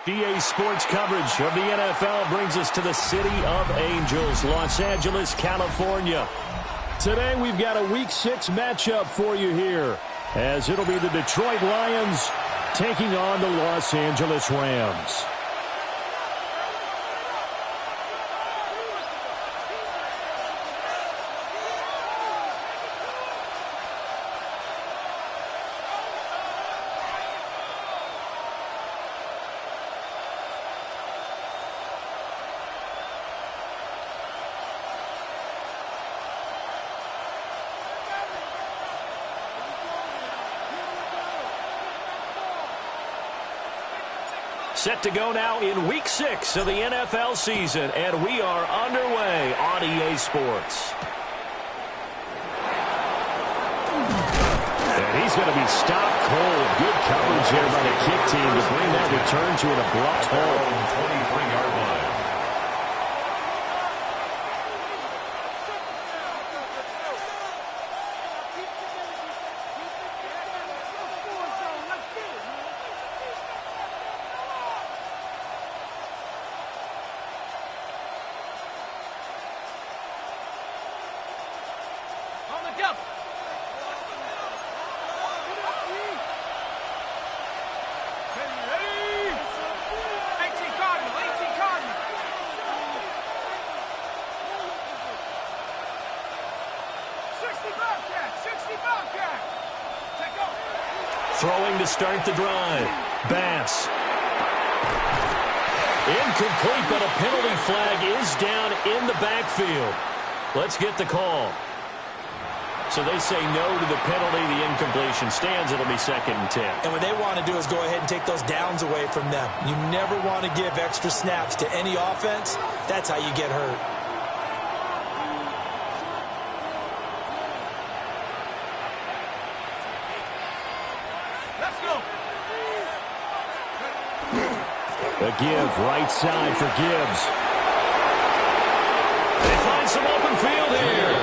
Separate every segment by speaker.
Speaker 1: NcAA sports coverage of the NFL brings us to the City of Angels, Los Angeles, California. Today we've got a Week 6 matchup for you here, as it'll be the Detroit Lions taking on the Los Angeles Rams. Set to go now in Week 6 of the NFL season, and we are underway on EA Sports. And he's going to be stopped cold. Good coverage here by the kick team to bring that return to an abrupt halt. 23-yard line. Throwing to start the drive. Bass. Incomplete, but a penalty flag is down in the backfield. Let's get the call. So they say no to the penalty. The incompletion stands. It'll be 2nd and 10.
Speaker 2: And what they want to do is go ahead and take those downs away from them. You never want to give extra snaps to any offense. That's how you get hurt.
Speaker 1: A give, right side for Gibbs. They find some open field here.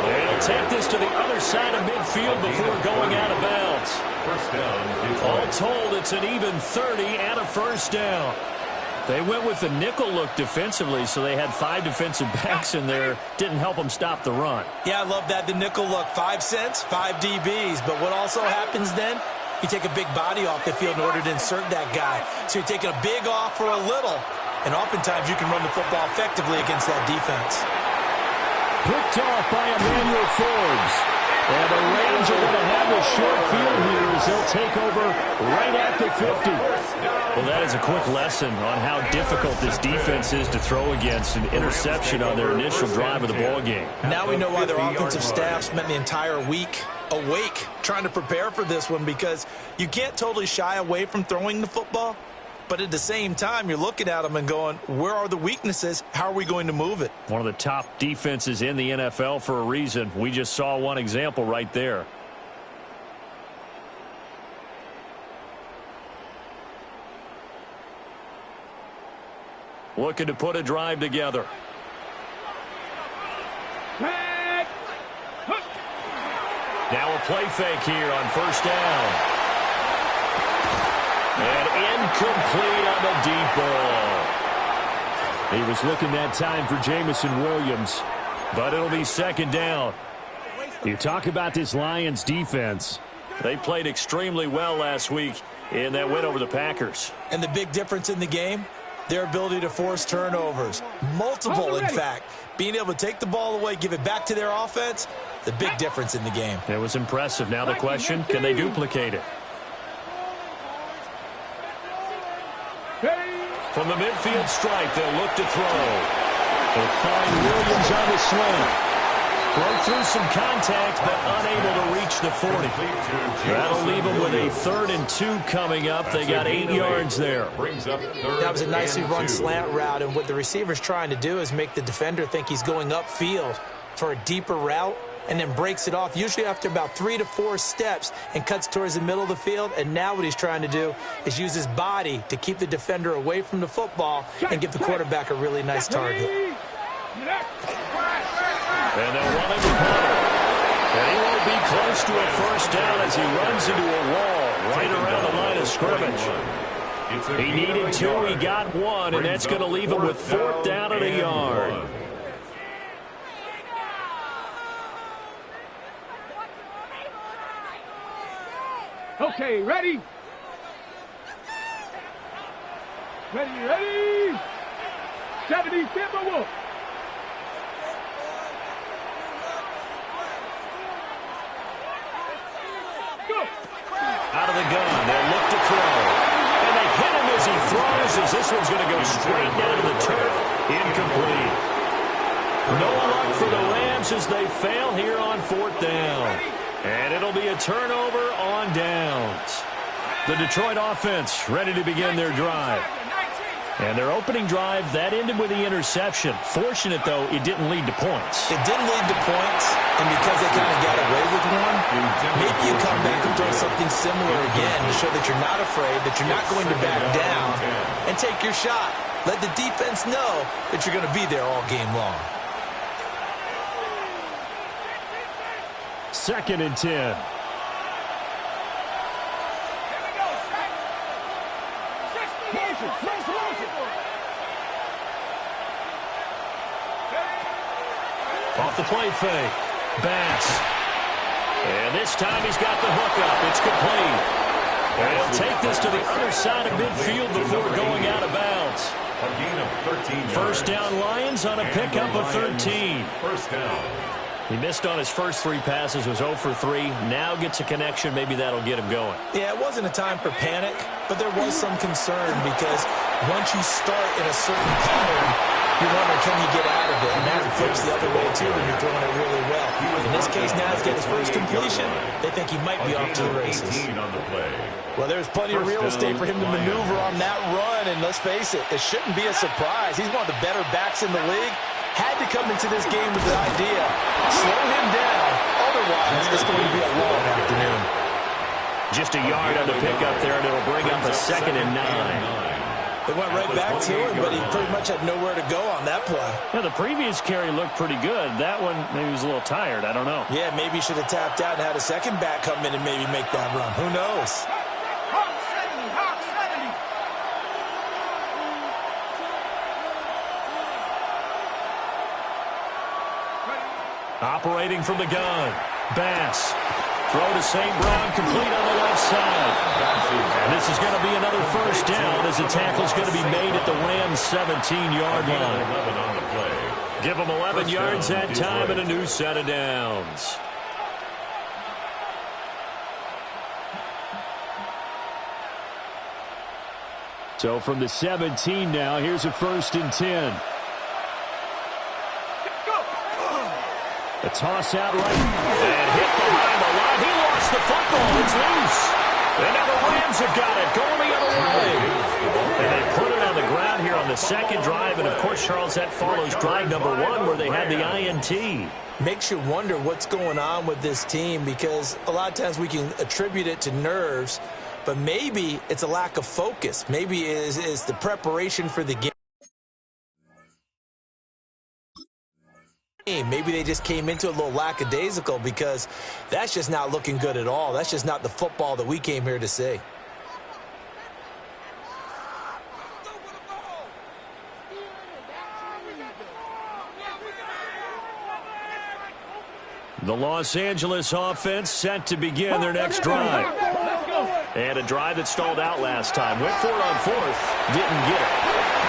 Speaker 1: They'll take this to the other side of midfield before going out of bounds. First down. All told, it's an even 30 and a first down. They went with the nickel look defensively, so they had 5 defensive backs in there. Didn't help them stop the run.
Speaker 2: Yeah, I love that, the nickel look. 5 cents, 5 DBs. But what also happens then? You take a big body off the field in order to insert that guy. So you're taking a big off for a little. And oftentimes you can run the football effectively against that defense.
Speaker 1: Picked off by Emmanuel Forbes. And the Rams are going to have a short field here as they'll take over right at the 50. Well, that is a quick lesson on how difficult this defense is to throw against. An interception on their initial drive of the ballgame.
Speaker 2: Now we know why their offensive staff spent the entire week awake trying to prepare for this one, because you can't totally shy away from throwing the football, but at the same time you're looking at them and going, where are the weaknesses? How are we going to move it?
Speaker 1: One of the top defenses in the NFL for a reason. We just saw one example right there. Looking to put a drive together. Now a play fake here on first down. And incomplete on the deep ball. He was looking that time for Jamison Williams, but it'll be 2nd down. You talk about this Lions defense. They played extremely well last week in that win over the Packers.
Speaker 2: And the big difference in the game, their ability to force turnovers. Multiple, in fact. Being able to take the ball away, give it back to their offense, the big difference in the game.
Speaker 1: It was impressive. Now the question, can they duplicate it? From the midfield stripe, they'll look to throw. They'll find Williams on the slant. Broke through some contact, but unable to reach the 40. That'll leave them with a 3rd and 2 coming up. They got 8 yards there.
Speaker 2: That was a nicely run slant route, and what the receiver's trying to do is make the defender think he's going upfield for a deeper route, and then breaks it off, usually after about 3 to 4 steps, and cuts towards the middle of the field. And now what he's trying to do is use his body to keep the defender away from the football and give the quarterback a really nice target.
Speaker 1: And they'll run him with Hunter. And he won't be close to a first down as he runs into a wall right around the line of scrimmage. He needed 2, he got 1, and that's going to leave him with 4th down and a yard.
Speaker 3: Okay, ready? Ready? 70, Simba Wolf. Go.
Speaker 1: Out of the gun, they'll look to throw. And they hit him as he throws, as this one's going to go straight down to the turf. Incomplete. No luck for the Rams as they fail here on 4th down. And it'll be a turnover on downs. The Detroit offense ready to begin their drive. And their opening drive, that ended with the interception. Fortunate, though, it didn't lead to points.
Speaker 2: It didn't lead to points, and because they kind of got away with one, maybe you come back and throw something similar again to show that you're not afraid, that you're not going to back down, and take your shot. Let the defense know that you're going to be there all game long.
Speaker 1: 2nd and 10. Off the play fake. Bass. And this time he's got the hook up. It's complete. And he'll take this to the other side of midfield before going out of bounds.
Speaker 4: A gain of 13
Speaker 1: First down Lions on a pickup of 13.
Speaker 4: First down.
Speaker 1: He missed on his first 3 passes, was 0 for 3. Now gets a connection. Maybe that'll get him going.
Speaker 2: Yeah, it wasn't a time for panic, but there was some concern because once you start in a certain pattern, you wonder, can you get out of it? And that flips the other way, too, when you're throwing it really well. In this case, now he's got his first completion. They think he might be off to the races.
Speaker 5: Well, there's plenty of real estate for him to maneuver on that run, and let's face it, it shouldn't be a surprise. He's one of the better backs in the league. Had to come into this game with the idea, slow him down, otherwise it's going to be a long afternoon.
Speaker 1: Just a yard on the pickup there, and it'll bring up a 2nd and 9.
Speaker 2: They went right back to him, but he pretty much had nowhere to go on that play.
Speaker 1: Yeah, the previous carry looked pretty good. That one, maybe he was a little tired. I don't know.
Speaker 2: Yeah, maybe he should have tapped out and had a second back come in and maybe make that run. Who knows?
Speaker 1: Operating from the gun. Bass. Throw to St. Brown, complete on the left side. And this is going to be another first down as the tackle's going to be made at the Rams' 17-yard line. Give them 11 yards that time and a new set of downs. So from the 17 now, here's a 1st and 10. A toss out right and hit behind the line. He lost the football. It's loose. And now the Rams have got it going the other way. And they put it on the ground here on the 2nd drive. And, of course, Charles, that follows drive number 1 where they had the INT.
Speaker 2: Makes you wonder what's going on with this team because a lot of times we can attribute it to nerves, but maybe it's a lack of focus. Maybe it is the preparation for the game. Maybe they just came into a little lackadaisical because that's just not looking good at all. That's just not the football that we came here to see.
Speaker 1: The Los Angeles offense set to begin their next drive. And a drive that stalled out last time. Went for it on 4th, didn't get it.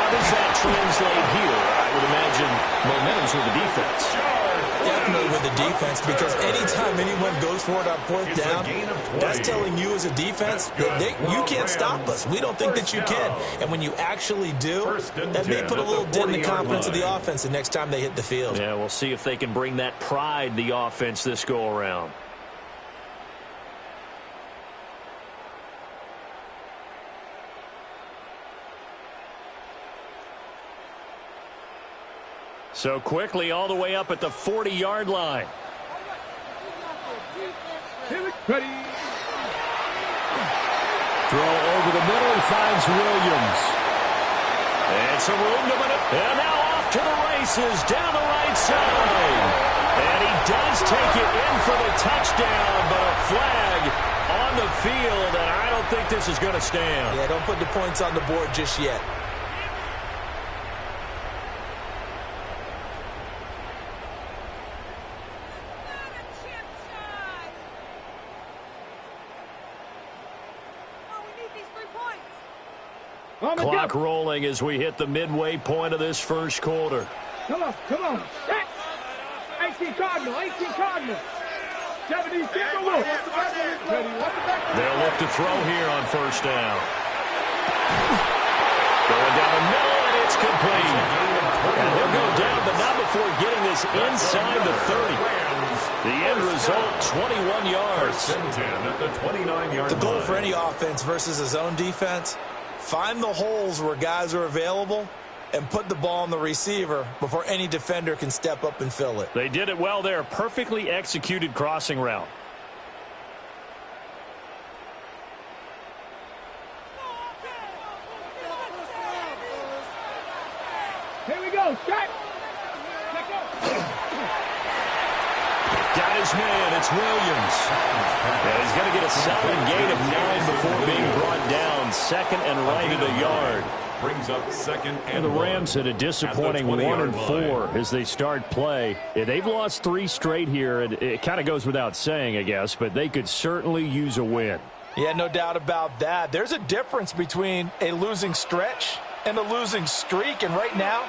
Speaker 1: How does that translate here? I would imagine momentum's with the defense.
Speaker 2: Definitely with the defense because anytime anyone goes for it on 4th down, that's telling you as a defense that you can't stop us. We don't think that you can. And when you actually do, that may put a little dent in the confidence of the offense the next time they hit the field.
Speaker 1: Yeah, we'll see if they can bring that pride, the offense, this go-around. So quickly all the way up at the 40-yard line.
Speaker 3: Ready.
Speaker 1: Throw over the middle. He finds Williams. And some room to maneuver. And now off to the races down the right side. And he does take it in for the touchdown, but a flag on the field. And I don't think this this is going to stand.
Speaker 2: Yeah, don't put the points on the board just yet.
Speaker 1: Clock rolling as we hit the midway point of this first quarter.
Speaker 3: Come on, come on. 18 Cardinal, 18 Cardinal. 70 Timberwolves.
Speaker 1: They'll look to throw here on first down. Going down the middle, and it's complete. And he'll go down, but not before getting this inside the 30. The end result, 21 yards.
Speaker 5: The goal for any offense versus a zone defense, find the holes where guys are available and put the ball on the receiver before any defender can step up and fill it.
Speaker 1: They did it well there. Perfectly executed crossing route.
Speaker 3: Here we go, shot.
Speaker 1: Got his man, it's Williams. And he's going to get a solid gain of 9 before being brought down. Second and right at a yard.
Speaker 4: Brings up second
Speaker 1: And the Rams had a disappointing 1-4 as they start play. Yeah, they've lost 3 straight here, and it kind of goes without saying, I guess, but they could certainly use a win.
Speaker 5: Yeah, no doubt about that. There's a difference between a losing stretch and a losing streak, and right now,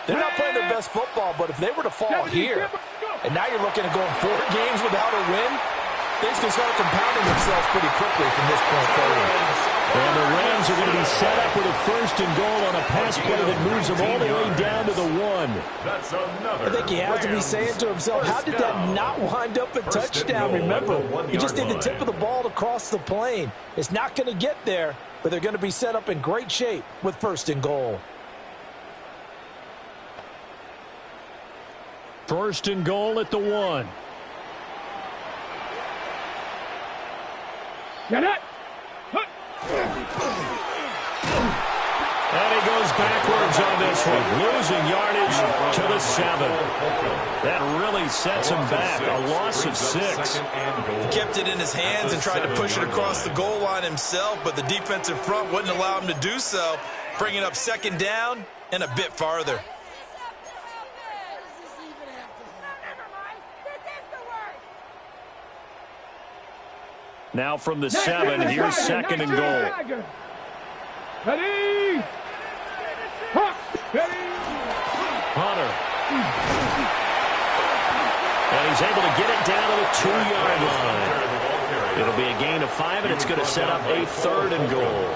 Speaker 5: they're not playing their best football, but if they were to fall here, and now you're looking at going 4 games without a win, things can start compounding themselves pretty quickly from this point forward.
Speaker 1: And the Rams are going to be set up with a first and goal on a pass play that moves them all the way down to the 1.
Speaker 4: That's another.
Speaker 5: I think he has to be saying to himself, how did that not wind up a touchdown? Remember, he just did the tip of the ball to cross the plane. It's not going to get there, but they're going to be set up in great shape with first and goal.
Speaker 1: First and goal at the 1.
Speaker 3: Get it.
Speaker 1: And he goes backwards on this one, losing yardage to the 7. That really sets him back, a loss of 6.
Speaker 5: He kept it in his hands and tried to push it across the goal line himself, but the defensive front wouldn't allow him to do so, bringing up second down and a bit farther.
Speaker 1: Now from the 7, here's second and goal.
Speaker 3: Ready? Ready?
Speaker 1: Hunter. And he's able to get it down to the 2-yard line. It'll be a gain of 5, and it's going to set up a third and goal.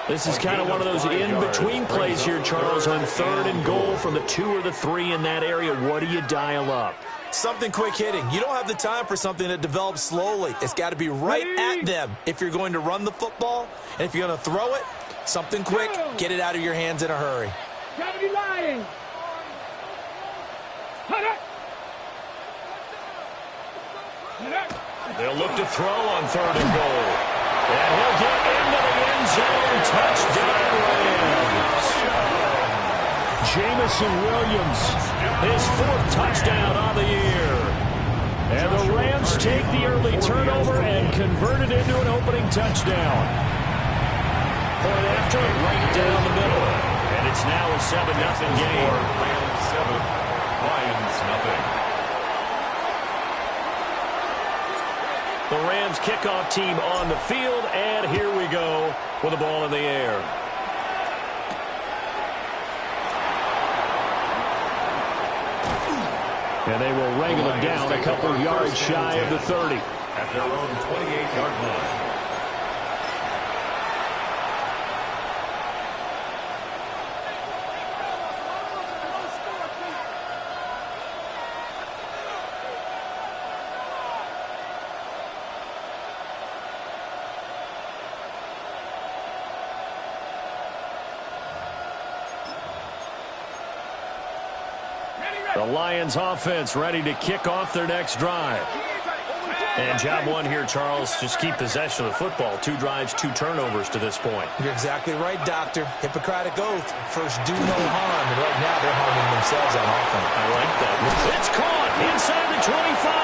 Speaker 1: This is kind of one of those in-between plays here, Charles, on third and goal from the 2 or the 3 in that area. What do you dial up?
Speaker 5: Something quick hitting. You don't have the time for something that develops slowly. It's got to be right at them if you're going to run the football. And if you're going to throw it, something quick, get it out of your hands in a hurry.
Speaker 3: Gravity Lions.
Speaker 1: They'll look to throw on third and goal. And he'll get into the end zone. Touchdown, Rams. Jamison Williams, his 4th touchdown on the year. And the Rams take the early turnover and convert it into an opening touchdown. Point after it, right down the middle. And it's now a 7-0 game.
Speaker 4: Rams 7, Lions nothing.
Speaker 1: The Rams kickoff team on the field, and here we go with the ball in the air. And they will wrangle him down a couple of yards shy of the 30.
Speaker 4: At their own 28-yard line.
Speaker 1: The Lions offense ready to kick off their next drive. And job one here, Charles, just keep possession of the football. 2 drives, 2 turnovers to this point.
Speaker 5: You're exactly right, Doctor. Hippocratic oath. First, do no harm. And right now, they're harming themselves on offense.
Speaker 1: I like that. It's caught inside the 25.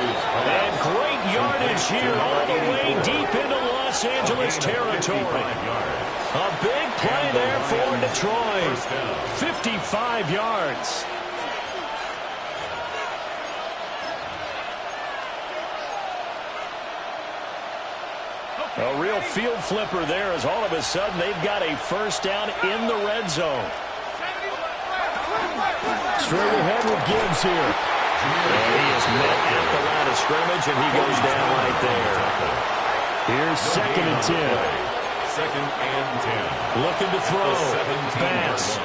Speaker 1: And great yardage here all the way deep into loss Los Angeles territory. A big play there for Detroit. 55 yards. A real field flipper there as all of a sudden they've got a first down in the red zone. Straight ahead with Gibbs here. And he is met at the line of scrimmage, and he goes down right there. Here's 2nd and 10.
Speaker 4: 2nd and 10.
Speaker 1: Looking to throw. Pass.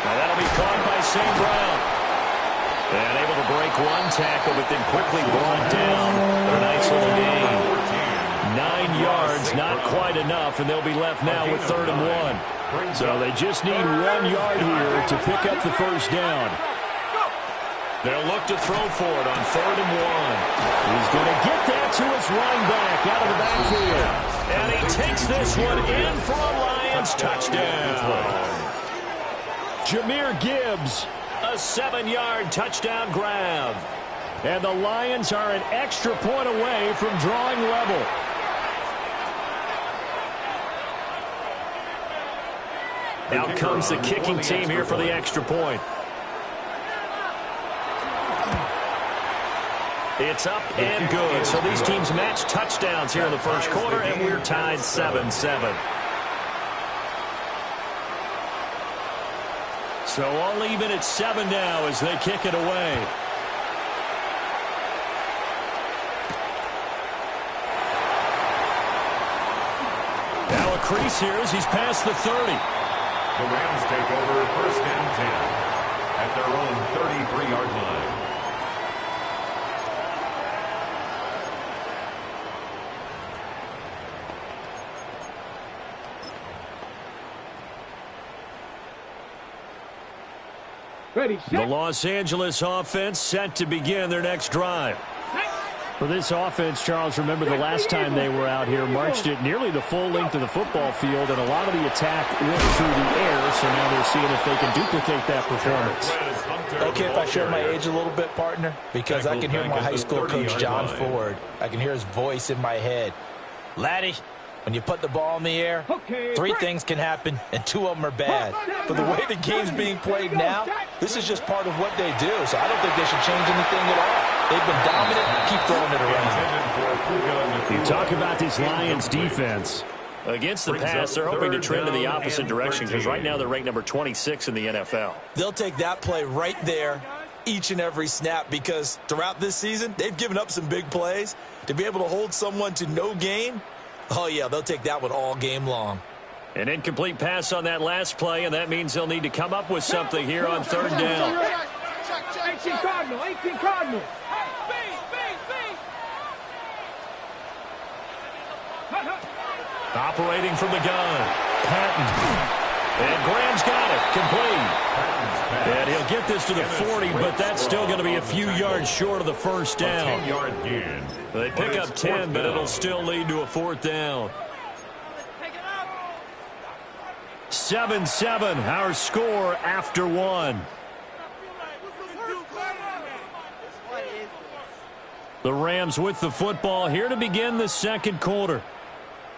Speaker 1: Now that'll be caught by St. Brown. And able to break one tackle, but then quickly brought down. A nice little gain. 9 yards, not quite enough, and they'll be left now with 3rd and 1. So they just need 1 yard here to pick up the first down. They'll look to throw for it on 3rd and 1. He's going to get that to his running back out of the backfield. And he takes this one in for a Lions touchdown. Jahmyr Gibbs, a 7-yard touchdown grab. And the Lions are an extra point away from drawing level. Out comes the kicking team here for the extra point. It's up and good. So these teams match touchdowns here in the first quarter, and we're tied 7-7. So all even at 7 now as they kick it away. Now a crease here as he's past the 30.
Speaker 4: The Rams take over 1st and 10 at their own 33-yard line.
Speaker 3: Ready, set.
Speaker 1: The Los Angeles offense set to begin their next drive. For this offense, Charles, remember the last time they were out here, marched it nearly the full length of the football field, and a lot of the attack went through the air, so now they're seeing if they can duplicate that performance.
Speaker 5: Okay, if I show my age a little bit, partner, because I can hear my high school coach, John Ford. I can hear his voice in my head. Laddie, when you put the ball in the air, 3 things can happen, and 2 of them are bad. But the way the game's being played now, this is just part of what they do, so I don't think they should change anything at all. They've been dominant. Keep throwing it around.
Speaker 1: You talk about this Lions defense. Against the pass, they're hoping to trend in the opposite direction because right now they're ranked number 26 in the NFL.
Speaker 2: They'll take that play right there each and every snap because throughout this season, they've given up some big plays. To be able to hold someone to no gain, oh, yeah, they'll take that one all game long.
Speaker 1: An incomplete pass on that last play, and that means they'll need to come up with something here on 3rd down.
Speaker 3: 18 Cardinal, 18 Cardinal.
Speaker 1: Operating from the gun. Patton. And Graham's got it. Complete. And he'll get this to the 40, but that's still going to be a few yards short of the first down.
Speaker 4: 10-yard gain.
Speaker 1: They pick up 10, but it'll still lead to a 4th down. 7-7, our score after 1. The Rams with the football here to begin the second quarter,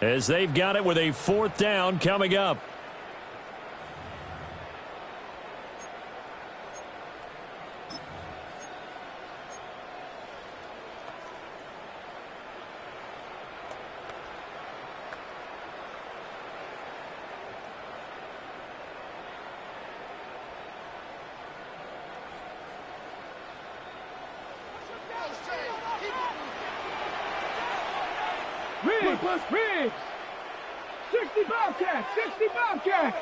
Speaker 1: as they've got it with a 4th down coming up.
Speaker 3: Riggs! 60 Bobcats! 60 Bobcats!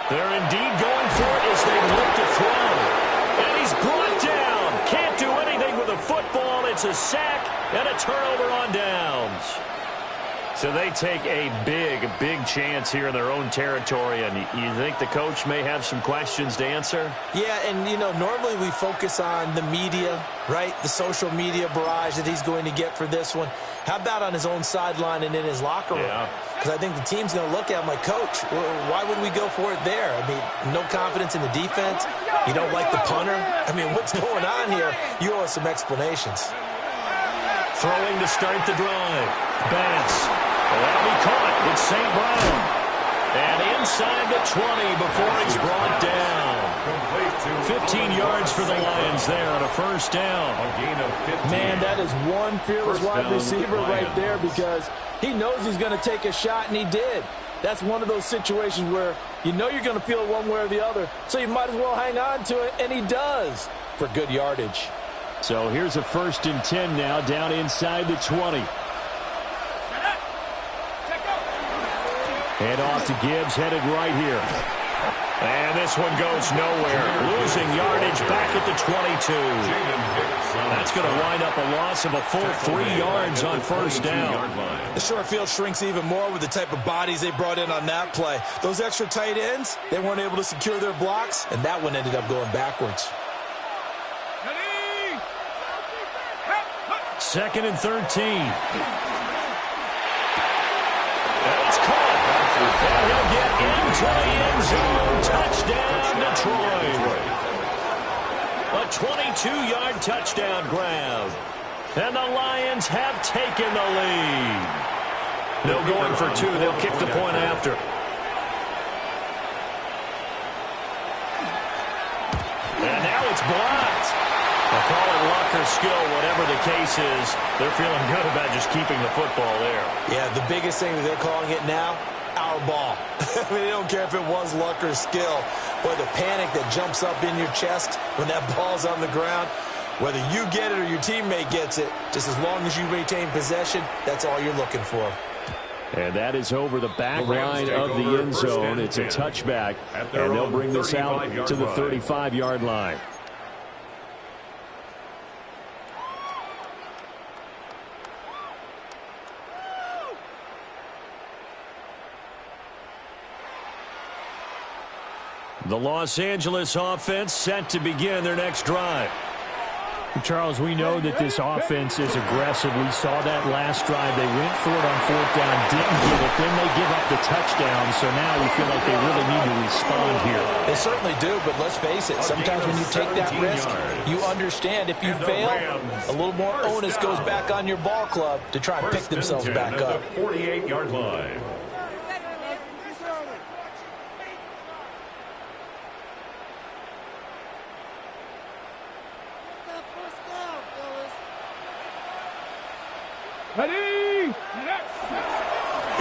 Speaker 1: They're indeed going for it as they look to throw. And he's brought down. Can't do anything with the football. It's a sack and a turnover on downs. So they take a big chance here in their own territory, and you think the coach may have some questions to answer?
Speaker 2: Yeah, and, you know, normally we focus on the media, right? The social media barrage that he's going to get for this one. How about on his own sideline and in his locker room? Because I think the team's going to look at him like, Coach, why would we go for it there? I mean, no confidence in the defense. You don't like the punter? I mean, what's going on here? You owe us some explanations.
Speaker 1: Throwing to start the drive. Bass. That'll be caught. It's St. Brown. And inside the 20 before he's brought down. 15 yards for the Lions there on a first down.
Speaker 5: Man, that is one fearless wide receiver right there, because he knows he's going to take a shot, and he did. That's one of those situations where you know you're going to feel one way or the other, so you might as well hang on to it, and he does for good yardage.
Speaker 1: So here's a 1st and 10 now, down inside the 20. Head off to Gibbs, headed right here. And this one goes nowhere. Losing yardage back at the 22. That's going to wind up a loss of a full 3 yards on first down.
Speaker 5: The short field shrinks even more with the type of bodies they brought in on that play. Those extra tight ends, they weren't able to secure their blocks, and that one ended up going backwards.
Speaker 1: 2nd and 13. That's caught. And he'll get into the end zone. Touchdown, Detroit. A 22-yard touchdown grab. And the Lions have taken the lead. No going for 2. They'll kick the point after. And now it's blocked. They'll call it luck or skill, whatever the case is. They're feeling good about just keeping the football there.
Speaker 5: Yeah, the biggest thing that they're calling it now, our ball. I mean, they don't care if it was luck or skill. Boy, the panic that jumps up in your chest when that ball's on the ground, whether you get it or your teammate gets it, just as long as you retain possession, that's all you're looking for.
Speaker 1: And that is over the back line of the end zone. It's a touchback, and they'll bring this out to the 35-yard line. The Los Angeles offense set to begin their next drive.
Speaker 6: Charles, we know that this offense is aggressive. We saw that last drive. They went for it on 4th down, didn't get it. Then they give up the touchdown, so now we feel like they really need to respond here.
Speaker 5: They certainly do, but let's face it, sometimes when you take that risk, you understand if you fail, a little more onus goes back on your ball club to try and pick themselves back up.
Speaker 4: 48-yard line.
Speaker 3: Ready?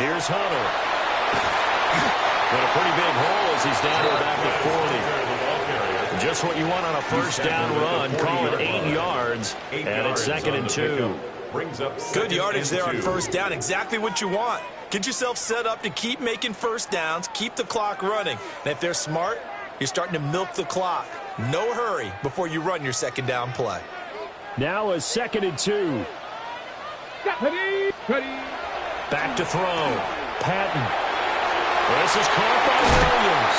Speaker 1: Here's Hunter. Got a pretty big hole as he's down to about the 40. Just what you want on a first down run. Call it 8 yards, and it's 2nd and 2.
Speaker 5: Good yardage there on first down. Exactly what you want. Get yourself set up to keep making first downs, keep the clock running. And if they're smart, you're starting to milk the clock. No hurry before you run your second down play.
Speaker 1: Now a 2nd and 2. Back to throw. Patton. This is caught by Williams.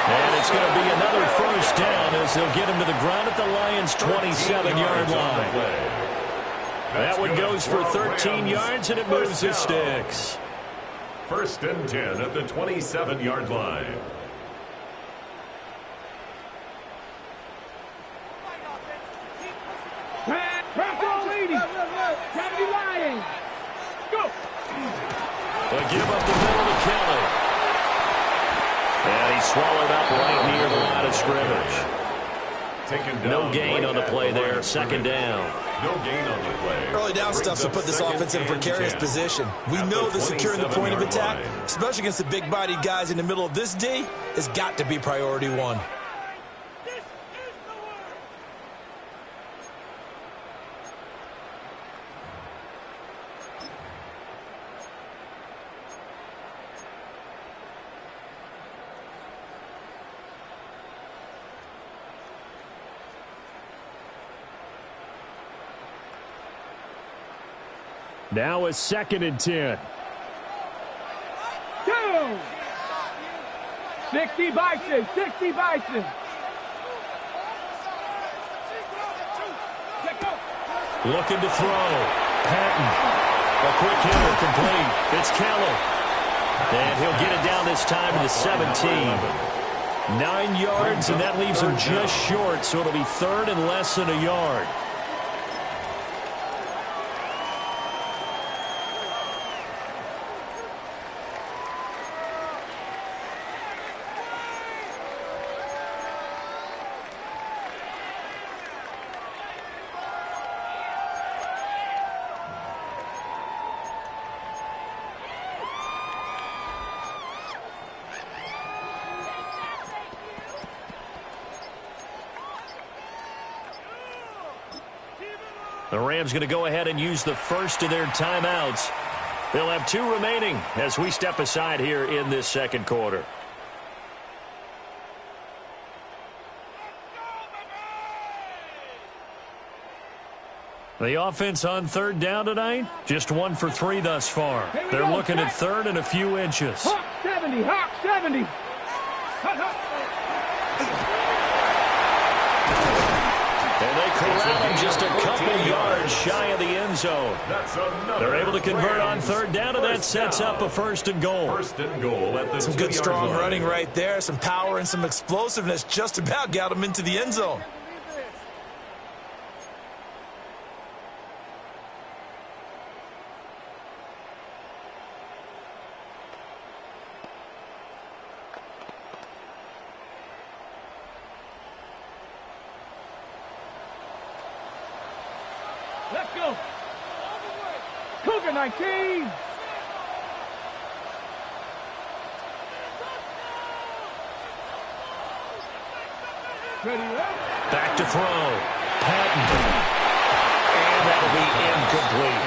Speaker 1: And it's going to be another first down as they'll get him to the ground at the Lions' 27-yard line. That one goes for 13 yards, and it moves the sticks.
Speaker 4: 1st and 10 at the 27-yard line.
Speaker 1: They give up the middle to Kelly. And he's swallowed up right near the line of scrimmage. No gain on the play there. 2nd down.
Speaker 4: No gain on the play.
Speaker 5: Early down stuff to put this offense in a precarious position. We know that securing the point of attack, especially against the big-bodied guys in the middle of this D, has got to be priority 1.
Speaker 6: Now a 2nd and 10.
Speaker 3: 2. 60 Bison. 60 Bison.
Speaker 1: Looking to throw. Patton. A quick hitter complete. It's Kelly. And he'll get it down this time to the 17. 9 yards, and that leaves him just short, so it'll be 3rd and less than a yard. The Rams going to go ahead and use the first of their timeouts. They'll have 2 remaining as we step aside here in this second quarter. The offense on third down tonight, just 1 for 3 thus far. They're looking at third and a few inches.
Speaker 3: Hawk 70, Hawk 70.
Speaker 1: And they corral him just a couple yards shy of the end zone. They're able to convert on third down, and that sets up a first and goal.
Speaker 5: Some good strong running right there, some power and some explosiveness just about got him into the end zone.
Speaker 3: Let's go. Cougar 19. Ready up.
Speaker 1: Back to throw. Patton. And that'll be incomplete.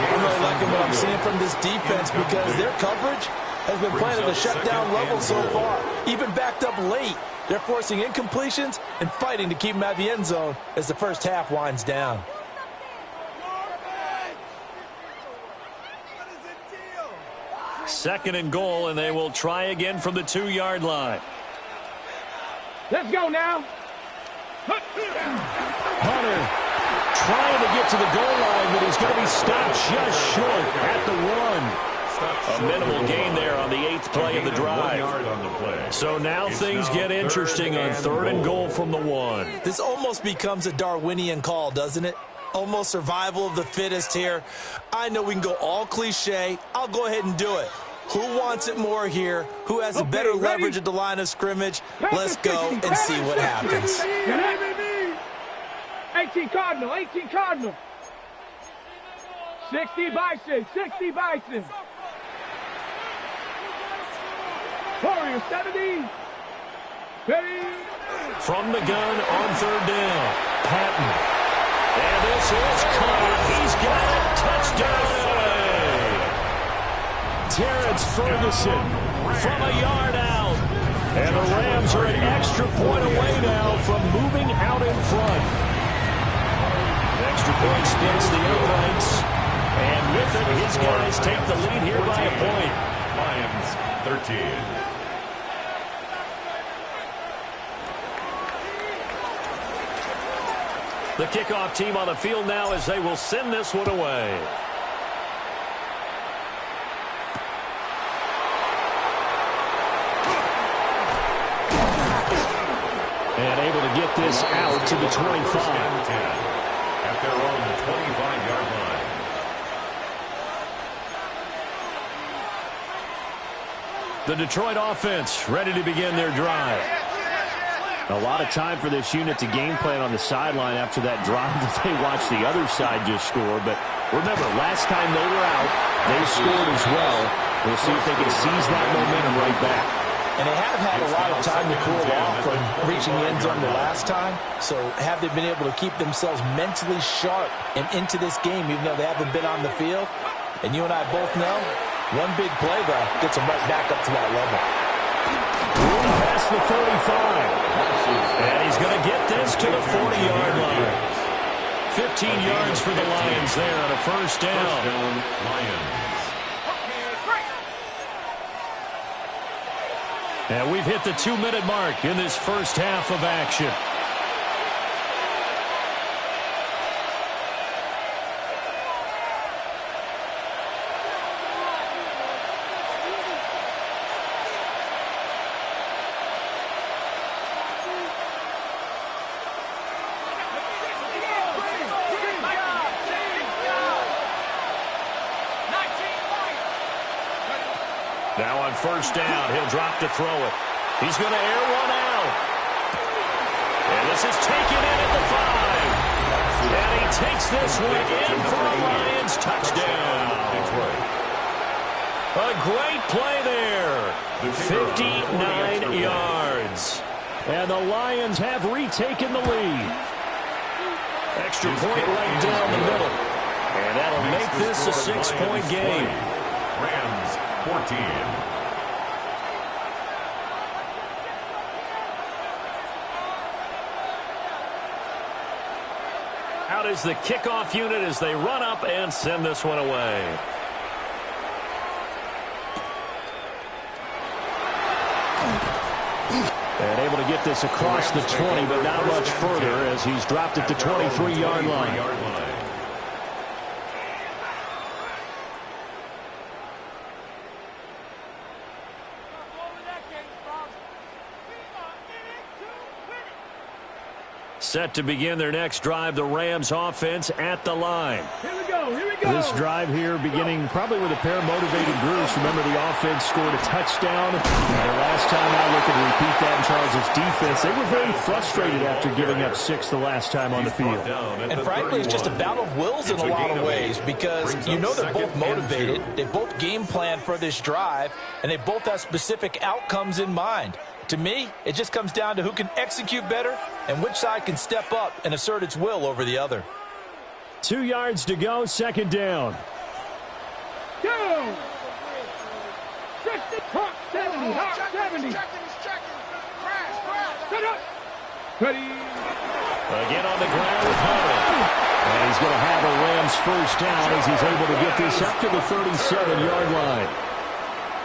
Speaker 5: I'm not liking what I'm seeing from this defense because their coverage has been playing at a shutdown level so far. Even backed up late. They're forcing incompletions and fighting to keep them out of the end zone as the first half winds down.
Speaker 1: Second and goal, and they will try again from the 2-yard line.
Speaker 3: Let's go now.
Speaker 1: Hunter trying to get to the goal line, but he's going to be stopped just short at the 1. A minimal gain there on the 8th play of the drive. So now things get interesting on third and goal from the 1.
Speaker 5: This almost becomes a Darwinian call, doesn't it? Almost survival of the fittest here. I know we can go all cliche. I'll go ahead and do it. Who wants it more here? Who has a better leverage at the line of scrimmage? Let's go and see what happens.
Speaker 3: 18 Cardinal, 18 Cardinal. 60 Bison, 60 Bison. Warrior 70. Ready.
Speaker 1: From the gun on third down. Patton. And this is caught. He's got it. Touchdown, LA. Terrence Ferguson from a yard out. And the Rams are an extra point away now from moving out in front. The extra point splits the uprights. And with it, his guys take the lead here by a point.
Speaker 4: Lions 13.
Speaker 1: The kickoff team on the field now as they will send this one away. And able to get this out to the 25.
Speaker 4: At their own 25-yard line.
Speaker 1: The Detroit offense ready to begin their drive.
Speaker 6: A lot of time for this unit to game plan on the sideline after that drive that they watched the other side just score. But remember, last time they were out, they scored as well. We'll see if they can seize that momentum right back.
Speaker 5: And they have had a lot of time to cool off from reaching the end zone the last time. So have they been able to keep themselves mentally sharp and into this game, even though they haven't been on the field? And you and I both know, one big play, though, gets them right back up to that level.
Speaker 1: Past the 35. And he's going to get this to the 40-yard line. 15 yards for the Lions there on a first down.
Speaker 4: Lions.
Speaker 1: And we've hit the 2-minute mark in this first half of action. Now on first down, he'll drop to throw it. He's going to air one out. And this is taken in at the 5. And he takes this one in for a Lions touchdown. A great play there. 59 yards. And the Lions have retaken the lead. Extra extra point right down the middle. And that'll make this a 6-point game.
Speaker 4: Rams 14.
Speaker 1: Out is the kickoff unit as they run up and send this one away. And able to get this across the 20, but not much further as he's dropped at the 23-yard line. Set to begin their next drive, the Rams offense at the line.
Speaker 3: Here we go, here we go.
Speaker 6: This drive here beginning probably with a pair of motivated groups. Remember, the offense scored a touchdown. The last time out, looking to repeat that in Charles' defense. They were very frustrated after giving up 6 the last time on the field.
Speaker 5: And frankly, it's just a battle of wills in a lot of ways because you know they're both motivated. They both game plan for this drive, and they both have specific outcomes in mind. To me, it just comes down to who can execute better and which side can step up and assert its will over the other.
Speaker 6: 2 yards to go, second down.
Speaker 3: Go! 60, hot 70, hot 70. Set up. Ready.
Speaker 1: Again on the ground with Hunter.
Speaker 6: And he's going to have a Rams first down as he's able to get this up to the 37-yard line.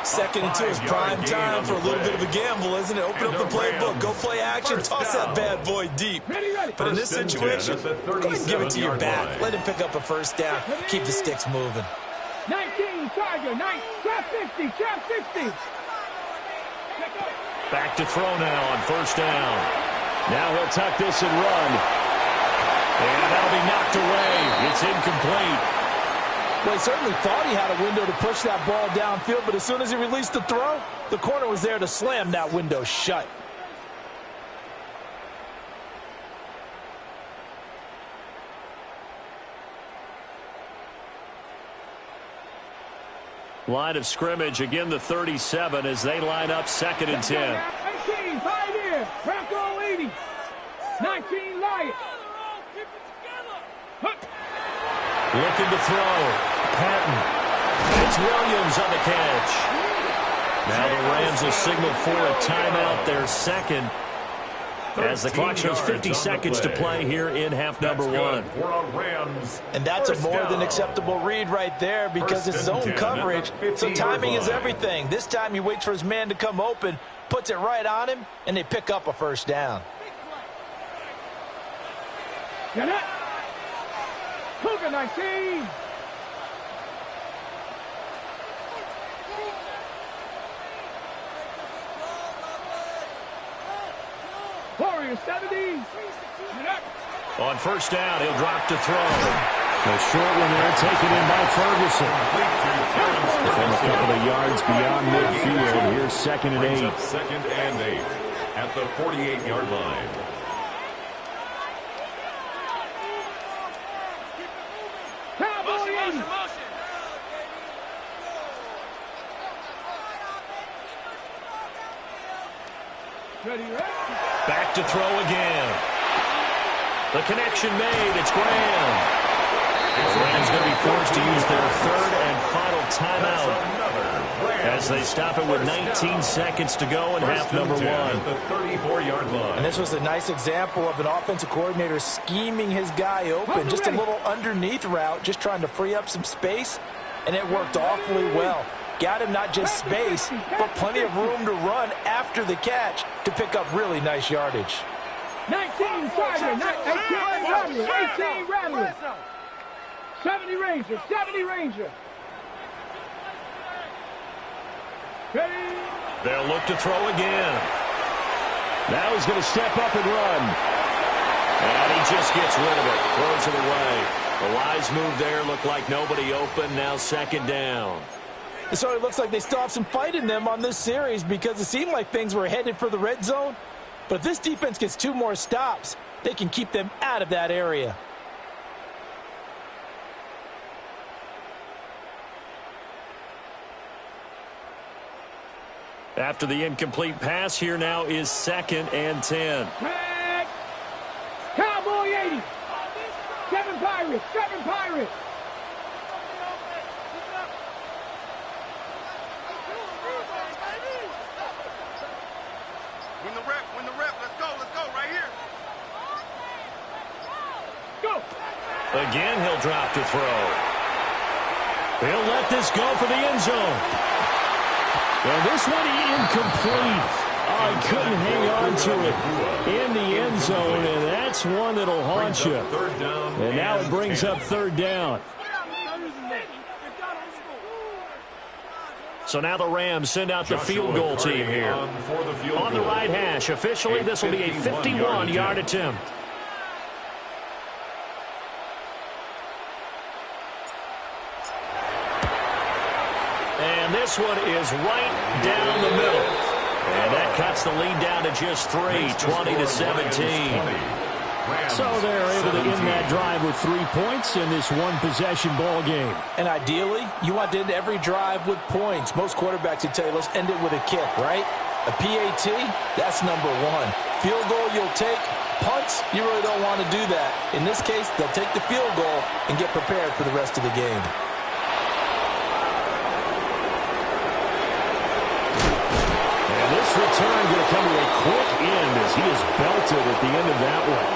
Speaker 5: 2nd and 2 is prime time for a little bit of a gamble, isn't it? Open up the playbook, go play action, toss that bad boy deep. But in this situation, go ahead and give it to your back. Let him pick up a first down, keep the sticks moving.
Speaker 3: 19, Tiger, 9, trap 50, trap 50.
Speaker 1: Back to throw now on first down. Now he'll tuck this and run. And that'll be knocked away. It's incomplete.
Speaker 2: Well, he certainly thought he had a window to push that ball downfield, but as soon as he released the throw, the corner was there to slam that window shut.
Speaker 1: Line of scrimmage, again the 37 as they line up 2nd and 10.
Speaker 3: 18, Pioneer, Bronco 80, 19, Lion.
Speaker 1: Looking to throw. Patton. It's Williams on the catch. Now the Rams will signal for a timeout, their second, as the clock shows 50 seconds to play here in half number 1.
Speaker 5: And that's a more than acceptable read right there because it's zone coverage, so timing is everything. This time he waits for his man to come open, puts it right on him, and they pick up a first down.
Speaker 3: Get it. Cougar 19. Warrior 70.
Speaker 1: On first down, he'll drop to throw.
Speaker 6: A short one there taken in by Ferguson. From a couple of yards beyond midfield. Here's 2nd and 8.
Speaker 4: 2nd and 8 at the 48-yard line.
Speaker 1: Back to throw again. The connection made. It's Graham. The Rams going to be forced to use their 3rd and final timeout as they stop it with 19 seconds to go in half number 1.
Speaker 4: The 34-yard line.
Speaker 2: And this was a nice example of an offensive coordinator scheming his guy open. Just a little underneath route, just trying to free up some space, and it worked awfully well. Got him not just space, but plenty of room to run after the catch to pick up really nice yardage.
Speaker 3: 19 Tiger, 18 Rattler, 70 Ranger, 70 Ranger. Ready?
Speaker 1: They'll look to throw again.
Speaker 6: Now he's going to step up and run.
Speaker 1: And he just gets rid of it, throws it away. The wise move there, looked like nobody open, now 2nd down.
Speaker 2: So it looks like they still have some fight in them on this series because it seemed like things were headed for the red zone. But if this defense gets 2 more stops, they can keep them out of that area.
Speaker 1: After the incomplete pass, here now is 2nd and 10.
Speaker 3: Cowboy 80. Pirates. 7 Pirates.
Speaker 7: Win the rep. Let's go right here.
Speaker 3: Go.
Speaker 1: Again, he'll drop to throw. He'll let this go for the end zone.
Speaker 6: Well, this one incomplete. I couldn't hang on to it in the end zone, and that's one that'll haunt you. And now it brings up third down.
Speaker 1: So now the Rams send out the field goal team here. On the right hash, officially this will be a 51-yard attempt. And this one is right down the middle. And that cuts the lead down to just 3, 20-17.
Speaker 6: So they're able to end that drive with 3 points in this one-possession ball game.
Speaker 5: And ideally, you want to end every drive with points. Most quarterbacks would tell you, let's end it with a kick, right? A PAT, that's number 1. Field goal you'll take. Punts, you really don't want to do that. In this case, they'll take the field goal and get prepared for the rest of the game.
Speaker 6: And this return going to come to a quick end as he is belted at the end of that one.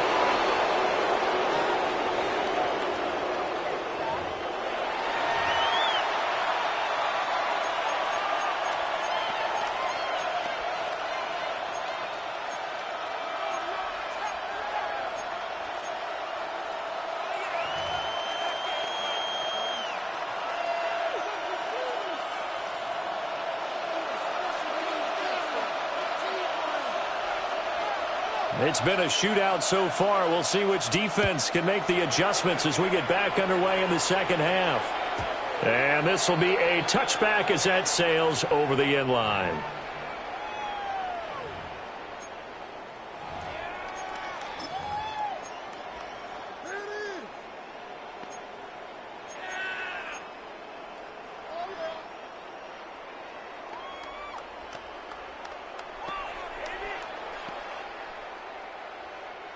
Speaker 1: It's been a shootout so far. We'll see which defense can make the adjustments as we get back underway in the second half. And this will be a touchback as that sails over the end line.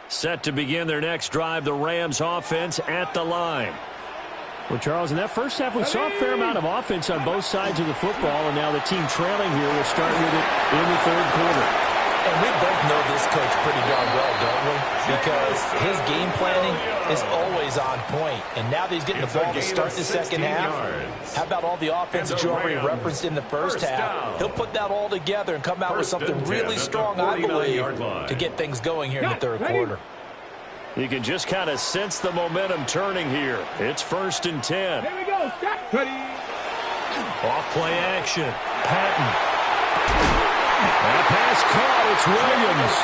Speaker 1: Set to begin their next drive, the Rams offense at the line.
Speaker 6: Well, Charles, in that first half, we saw a fair amount of offense on both sides of the football, and now the team trailing here will start with it in the third quarter.
Speaker 5: And we both know this coach pretty darn well, don't we? Because his game planning is always on point. And now that he's getting the ball to start the second half, how about all the offense that you already referenced in the first half? He'll put that all together and come out with something really strong, I believe, to get things going here in the third quarter.
Speaker 1: You can just kind of sense the momentum turning here. It's 1st and 10.
Speaker 3: Here we go. Stop. Ready.
Speaker 1: Off play action. Patton. That pass caught. It's Williams.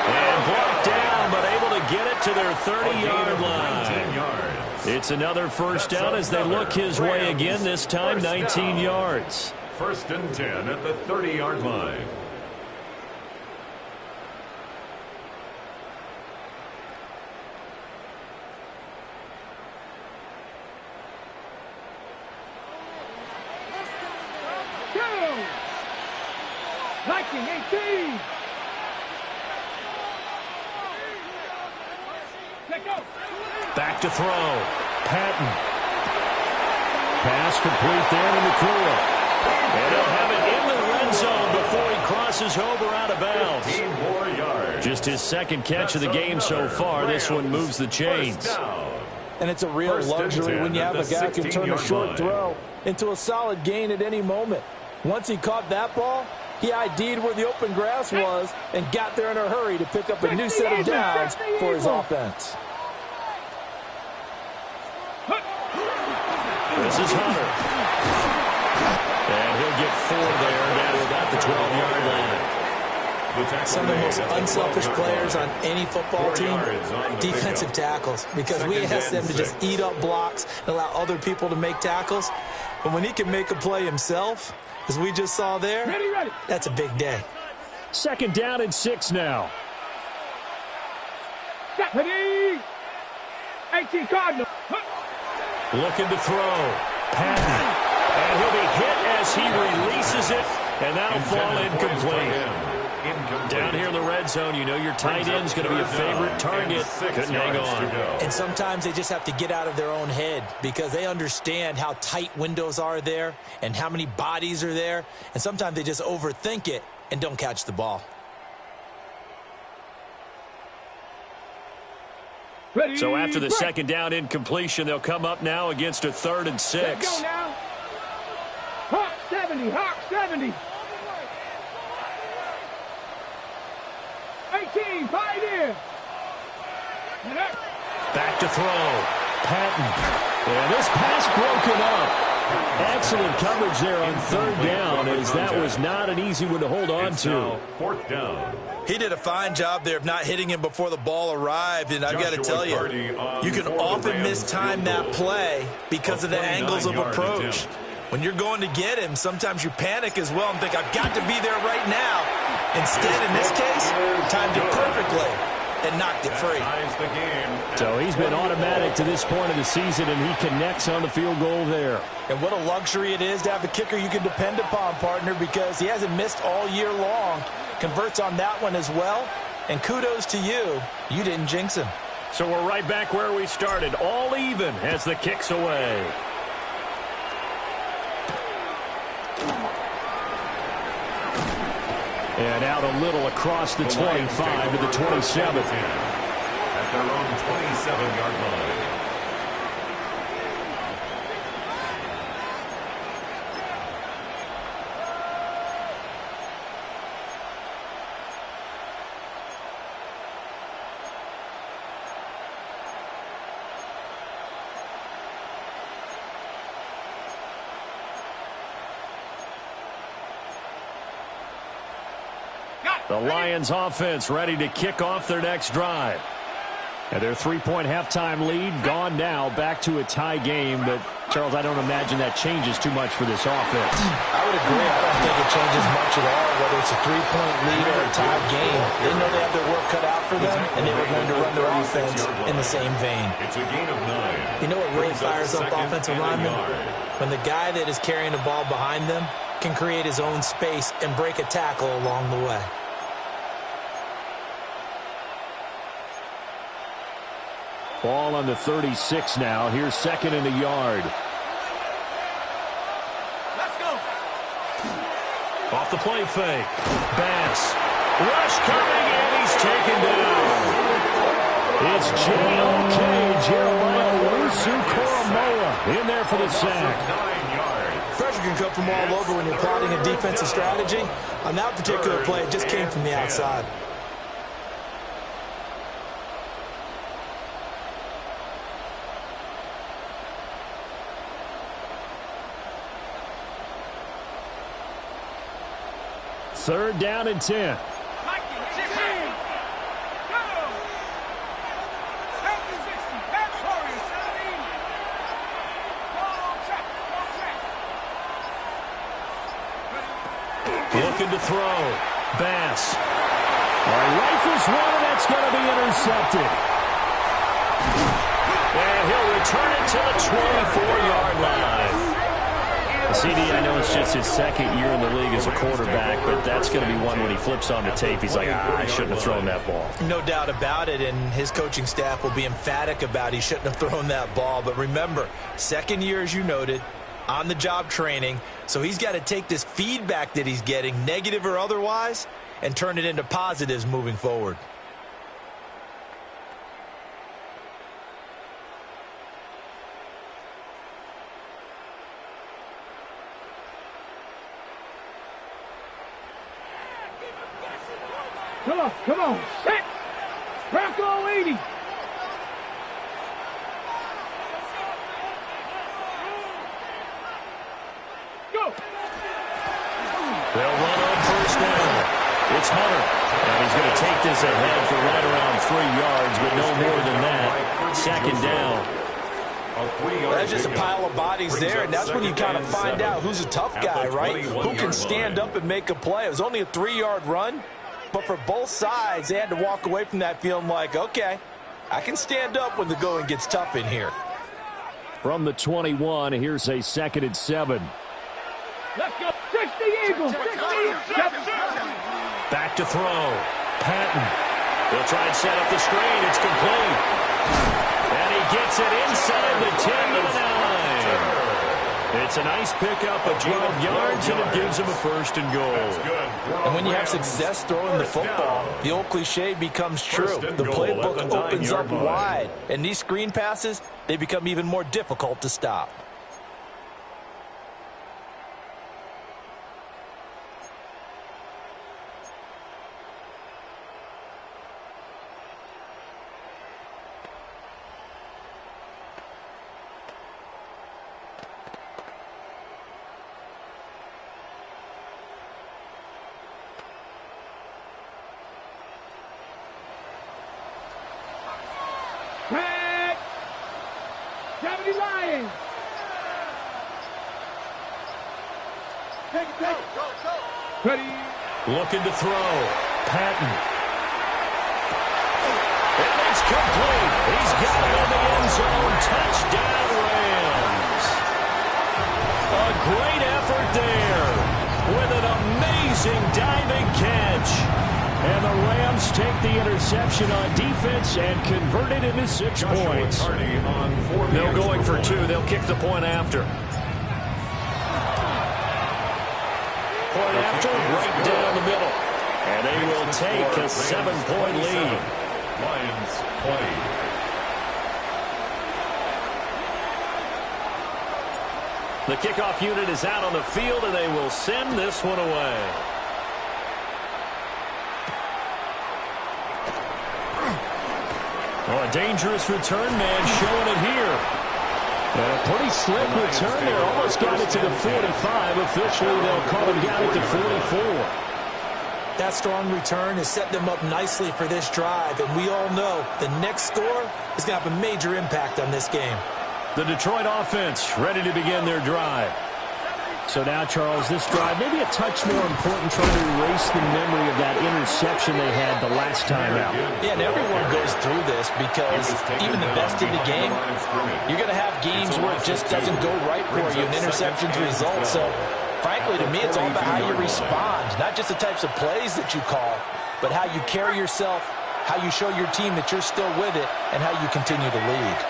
Speaker 1: And blocked down, but able to get it to their 30-yard line. It's another first down as they look his way again, this time 19 yards.
Speaker 4: 1st and 10 at the 30-yard line.
Speaker 3: Liking 18.
Speaker 1: Back to throw. Patton. Pass complete there in the clear. And he'll have it in the red zone before he crosses over out of bounds.
Speaker 4: 15 more yards.
Speaker 1: Just his second catch of the game so far. This one moves the chains.
Speaker 5: And it's a real luxury when you have a guy who can turn a short throw into a solid gain at any moment. Once he caught that ball, he ID'd where the open grass was and got there in a hurry to pick up a new set of downs for his offense.
Speaker 1: This is Hunter. And he'll get 4 there down to about the 12-yard line.
Speaker 2: Some of the most unselfish players on any football team, defensive tackles, because we ask them to just eat up blocks and allow other people to make tackles. But when he can make a play himself, as we just saw there, that's a big day.
Speaker 6: 2nd down and 6 now.
Speaker 3: Ready. 18 Cardinal.
Speaker 1: Looking to throw. Patton. And he'll be hit as he releases it, and that'll fall incomplete.
Speaker 4: incomplete.
Speaker 1: Down here in the red zone, you know your tight end's going to be a favorite target. Couldn't hang on.
Speaker 2: And sometimes they just have to get out of their own head because they understand how tight windows are there and how many bodies are there. And sometimes they just overthink it and don't catch the ball.
Speaker 1: So after the second down incompletion, they'll come up now against a 3rd and 6.
Speaker 3: Let's go now. Hawk 70, Hawk 70. 18, 5 in.
Speaker 1: Back to throw. Patton. And this pass broken up. Excellent coverage there on 3rd down, as that was not an easy one to hold on to.
Speaker 4: 4th down.
Speaker 5: He did a fine job there of not hitting him before the ball arrived, and I've got to tell you, you can often mistime that play because of the angles of approach. When you're going to get him, sometimes you panic as well and think, I've got to be there right now. Instead, in this case, timed it perfectly and knocked it free.
Speaker 6: So he's been automatic to this point of the season, and he connects on the field goal there.
Speaker 5: And what a luxury it is to have a kicker you can depend upon, partner, because he hasn't missed all year long. Converts on that one as well. And kudos to you. You didn't jinx him.
Speaker 1: So we're right back where we started. All even as the kick's away. And out a little across the 25 to the 27.
Speaker 4: At their own 27-yard line.
Speaker 1: The Lions offense ready to kick off their next drive. And their 3-point halftime lead gone now, back to a tie game. But, Charles, I don't imagine that changes too much for this offense.
Speaker 2: I would agree. I don't think it changes much at all, whether it's a 3-point lead or a tie game. They know they have their work cut out for them, and they were going to run their offense in the same vein.
Speaker 4: It's a gain of 9.
Speaker 2: You know what really fires up offensive linemen? When the guy that is carrying the ball behind them can create his own space and break a tackle along the way.
Speaker 6: Ball on the 36 now. Here's 2nd and a yard.
Speaker 7: Let's go.
Speaker 1: Off the play fake. Bass. Rush coming, and he's taken down. It's J.O.K. Jeremiah Owusu-Koramoah in there for the sack.
Speaker 4: 9 yards.
Speaker 2: Pressure can come from all over when you're plotting a defensive strategy. On that particular play, it just came from the outside.
Speaker 6: Third down and 10.
Speaker 1: Looking to throw. Bass. Rifles one, and that's going to be intercepted. And he'll return it to the 24-yard line. CD, I know it's just his 2nd year in the league as a quarterback, but that's going to be one when he flips on the tape. He's like, I shouldn't have thrown that ball.
Speaker 2: No doubt about it, and his coaching staff will be emphatic about he shouldn't have thrown that ball. But remember, 2nd year, as you noted, on-the-job training, so he's got to take this feedback that he's getting, negative or otherwise, and turn it into positives moving forward.
Speaker 3: Come on. Set. Bronco 80. Go.
Speaker 1: They'll run on 1st down. It's Hunter. And he's going to take this ahead for right around 3 yards, but no more than that. 2nd down.
Speaker 5: That's just a pile of bodies there, and that's when you kind of find out who's a tough guy, right? Who can stand up and make a play. It was only a 3-yard run. But for both sides, they had to walk away from that feeling like, okay, I can stand up when the going gets tough in here.
Speaker 6: From the 21, here's a 2nd and 7.
Speaker 3: Let's go. 60 Eagles. 60 Eagles.
Speaker 1: Back to throw. Patton. He'll try and set up the screen. It's complete. And he gets it inside the 10 to the 9. It's a nice pickup of 12 yards, and it gives him a first and goal.
Speaker 5: And when you have success throwing the football, the old cliche becomes true. The playbook opens up wide. And these screen passes, they become even more difficult to stop.
Speaker 3: Red. 70 Lions. Take it. Ready.
Speaker 1: Looking to throw. Patton. And it's complete. He's got it in the end zone. Touchdown, Rams. A great effort there with an amazing diving catch. And the Rams take the interception on defense and convert it into 6 points. They're going for 2. They'll kick the point after. Point after, right down the middle. And they will take a 7-point lead.
Speaker 4: Lions play.
Speaker 1: The kickoff unit is out on the field, and they will send this one away. Oh, a dangerous return man showing it here.
Speaker 6: And a pretty slick return there. Almost got it to the 45. Officially, they'll call him down at the 44.
Speaker 2: That strong return has set them up nicely for this drive, and we all know the next score is going to have a major impact on this game.
Speaker 1: The Detroit offense ready to begin their drive.
Speaker 6: So now, Charles, this drive maybe a touch more important, trying to erase the memory of that interception they had the last time out.
Speaker 5: Yeah, and everyone goes through this because even the best in the game, you're going to have games where it just doesn't go right for you and interceptions result. So, frankly, to me, it's all about how you respond, not just the types of plays that you call, but how you carry yourself, how you show your team that you're still with it, and how you continue to lead.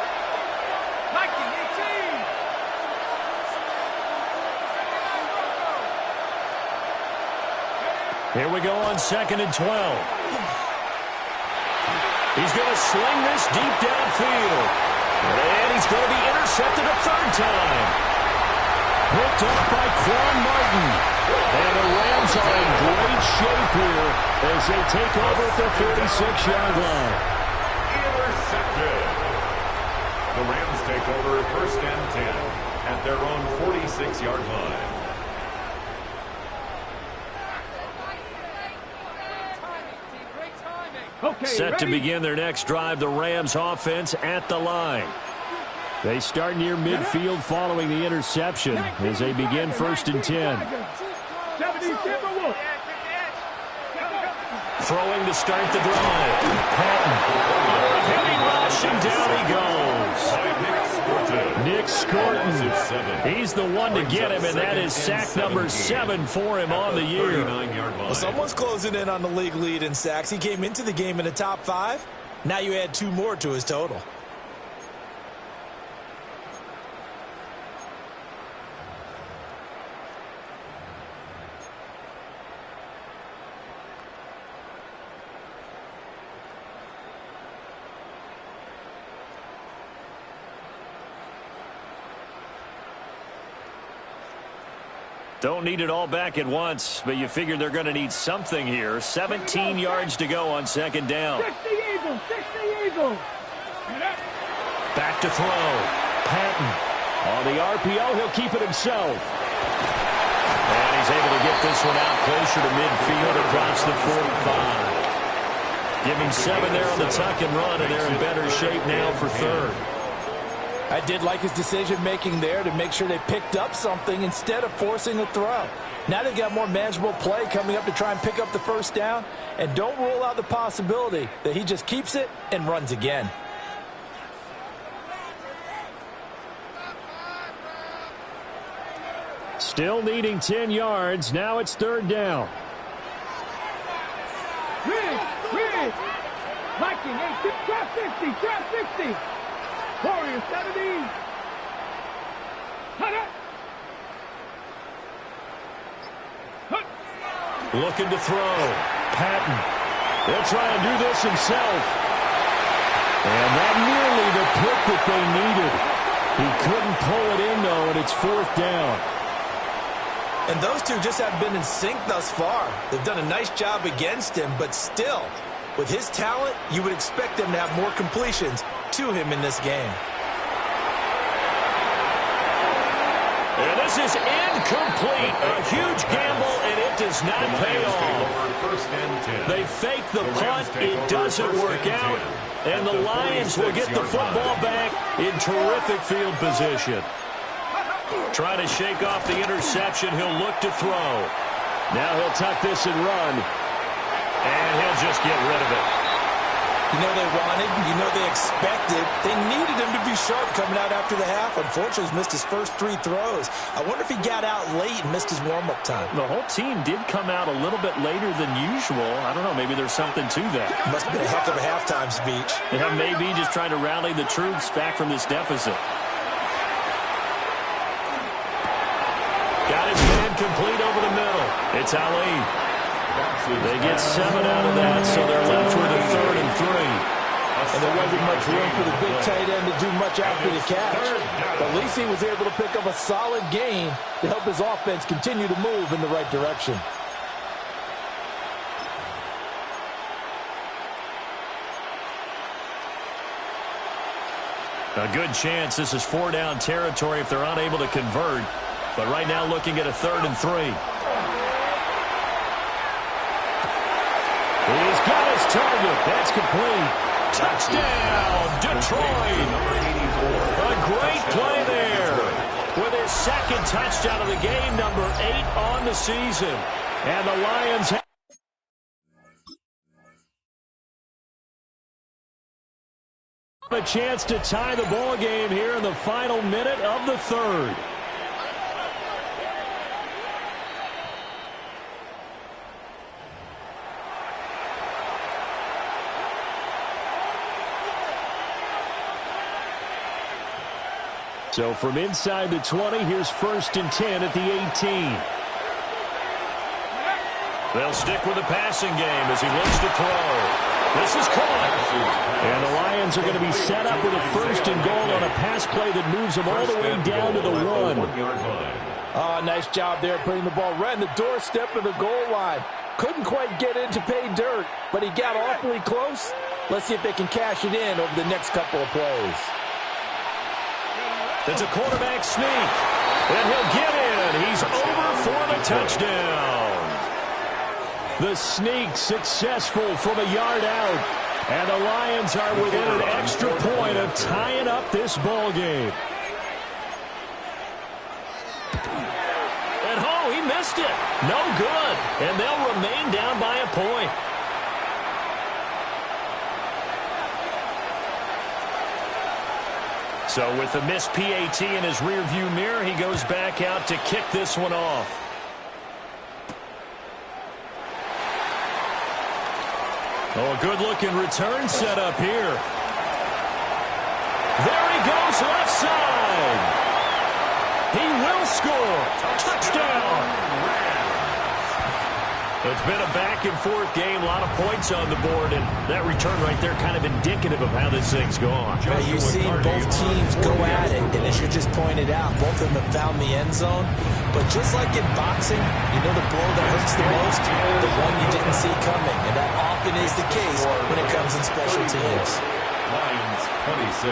Speaker 1: Here we go on 2nd and 12. He's going to sling this deep downfield. And he's going to be intercepted a 3rd time. Picked up by Quan Martin. And the Rams are in great shape here as they take over at the 46-yard line.
Speaker 4: Intercepted. The Rams take over 1st and 10 at their own 46-yard line.
Speaker 3: Okay,
Speaker 1: Set to begin their next drive, the Rams offense at the line.
Speaker 6: They start near midfield following the interception as they begin 1st and 10.
Speaker 1: Throwing to start the drive. Patton. Heavy rush, and down he goes. Nick Scorton. He's the one to get him, and that is sack number 7 for him on the year.
Speaker 2: Well, someone's closing in on the league lead in sacks. He came into the game in the top 5. Now you add 2 more to his total.
Speaker 1: Don't need it all back at once, but you figure they're going to need something here. 17 yards to go on 2nd down.
Speaker 3: 60 Eagles.
Speaker 1: Back to throw. Patton.
Speaker 6: On the RPO, he'll keep it himself.
Speaker 1: And he's able to get this one out closer to midfield across the 45. Give him 7 there on the tuck and run, and they're in better shape now for 3rd.
Speaker 5: I did like his decision-making there to make sure they picked up something instead of forcing a throw. Now they've got more manageable play coming up to try and pick up the 1st down. And don't rule out the possibility that he just keeps it and runs again.
Speaker 6: Still needing 10 yards. Now it's 3rd down.
Speaker 3: Trap 60, trap 60. Warrior 70. Cut it.
Speaker 1: Looking to throw. Patton. He'll try and do this himself. And that nearly the pick that they needed. He couldn't pull it in, though, and it's 4th down.
Speaker 2: And those two just have been in sync thus far. They've done a nice job against him, but still, with his talent, you would expect them to have more completions to him in this game.
Speaker 1: And this is incomplete. A huge gamble, and it does not pay off. They fake the punt. It doesn't work out. And the Lions will get the football back in terrific field position. Trying to shake off the interception. He'll look to throw. Now he'll tuck this and run. And he'll just get rid of it.
Speaker 2: You know they wanted, you know they expected. They needed him to be sharp coming out after the half. Unfortunately, he's missed his first 3 throws. I wonder if he got out late and missed his warm-up time.
Speaker 6: The whole team did come out a little bit later than usual. I don't know, maybe there's something to that.
Speaker 2: Must have been a heck of a halftime speech.
Speaker 6: Yeah, maybe just trying to rally the troops back from this deficit.
Speaker 1: Got his man complete over the middle. It's Ali. They get 7 out of that, so they're left with a 3rd and 3.
Speaker 5: And there wasn't much room for the big tight end to do much after the catch. But at least he was able to pick up a solid gain to help his offense continue to move in the right direction.
Speaker 1: A good chance this is 4-down territory if they're unable to convert. But right now looking at a 3rd and 3. He's got his target. That's complete. Touchdown, Detroit. A great play there. With his 2nd touchdown of the game, number 8 on the season. And the Lions have a chance to tie the ball game here in the final minute of the 3rd. So from inside the 20, here's 1st and 10 at the 18. They'll stick with the passing game as he looks to throw. This is caught. And the Lions are going to be set up with a 1st and goal on a pass play that moves them all the way down to the 1.
Speaker 5: Oh, nice job there putting the ball right in the doorstep of the goal line. Couldn't quite get in to pay dirt, but he got awfully close. Let's see if they can cash it in over the next couple of plays.
Speaker 1: It's a quarterback sneak. And he'll get in. He's over for the touchdown. The sneak successful from a yard out. And the Lions are within an extra point of tying up this ball game. And oh, he missed it. No good. And they'll remain down by a point. So with the missed PAT in his rearview mirror, he goes back out to kick this one off. Oh, a good-looking return set up here. There he goes left side. He will score. Touchdown. It's been a back-and-forth game, a lot of points on the board, and that return right there kind of indicative of how this thing's gone.
Speaker 2: Yeah, you've seen both teams go at it, and as you just pointed out, both of them have found the end zone. But just like in boxing, you know the blow that hurts the most? The one you didn't see coming, and that often is the case when it comes in special teams.
Speaker 4: Lions 26.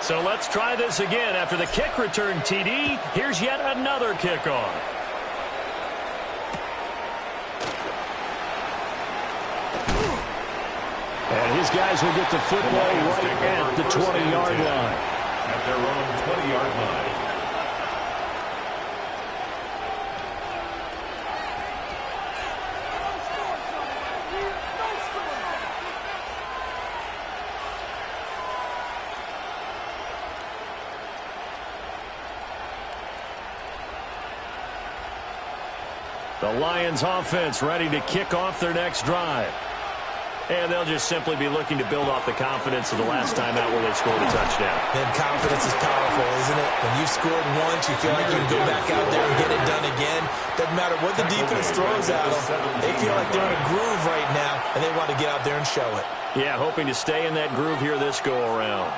Speaker 1: So let's try this again. After the kick return, TD, here's yet another kickoff.
Speaker 6: And his guys will get the football right at the 20-yard line.
Speaker 4: At their own 20-yard line.
Speaker 1: The Lions offense ready to kick off their next drive. And they'll just simply be looking to build off the confidence of the last time out where they scored a touchdown.
Speaker 2: And confidence is powerful, isn't it? When you've scored once, you feel like you can go back out there and get it done again. Doesn't matter what the defense throws at them. They feel like they're in a groove right now, and they want to get out there and show it.
Speaker 1: Yeah, hoping to stay in that groove here this go-around.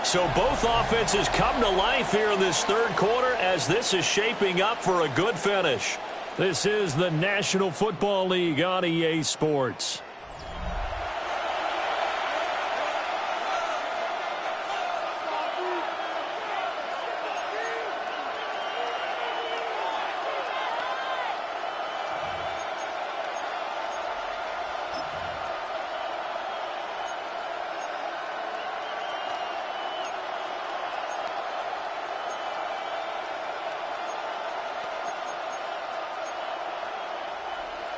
Speaker 1: So both offenses come to life here in this third quarter as this is shaping up for a good finish.
Speaker 6: This is the National Football League on EA Sports.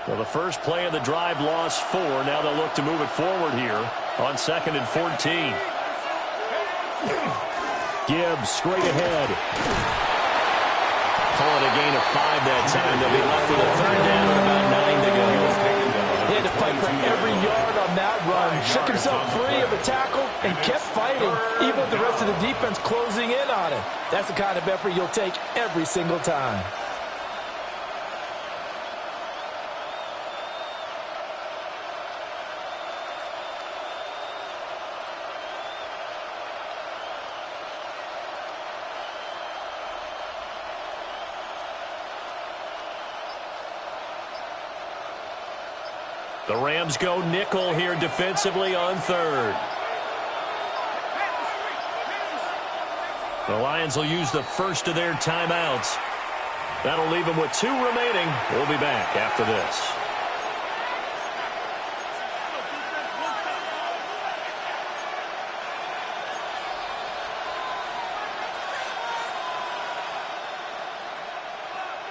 Speaker 1: Well, the first play of the drive lost 4. Now they'll look to move it forward here on 2nd and 14.
Speaker 6: Gibbs straight ahead.
Speaker 1: Calling a gain of 5 that time. They'll be left with a third down and about 9 to go.
Speaker 5: He had to fight for every yard on that run. Shook himself free of a tackle and kept fighting, even with the rest of the defense closing in on him. That's the kind of effort you'll take every single time.
Speaker 1: The Rams go nickel here defensively on 3rd. The Lions will use the first of their timeouts. That'll leave them with 2 remaining. We'll be back after this.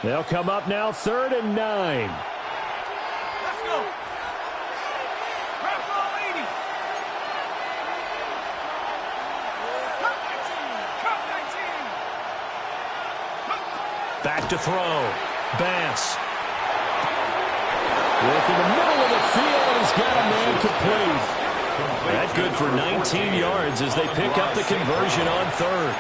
Speaker 6: They'll come up now 3rd and 9.
Speaker 1: Back to throw. Bass.
Speaker 6: Work in the middle of the field, and he's got a man complete.
Speaker 1: That's good for 19 yards as they pick up the conversion on 3rd.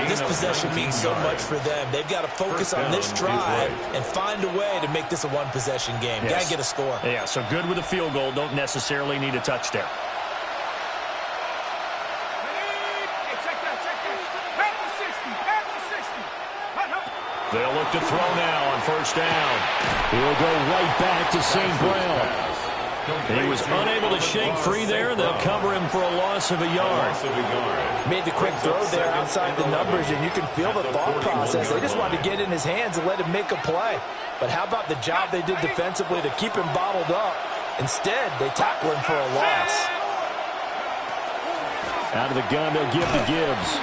Speaker 2: This possession means so much for them. They've got to focus on this drive and find a way to make this a one-possession game.
Speaker 1: Yes.
Speaker 2: Got to get a score.
Speaker 1: Yeah, so good with a field goal. Don't necessarily need a touchdown. They'll look to throw now on 1st down.
Speaker 6: He'll go right back to St. Brown.
Speaker 1: He was unable to shake free there. They'll cover him for a loss of a yard.
Speaker 5: Made the quick throw there outside the numbers, and you can feel the thought process. They just wanted to get in his hands and let him make a play. But how about the job they did defensively to keep him bottled up? Instead, they tackle him for a loss.
Speaker 6: Out of the gun, they'll give to Gibbs.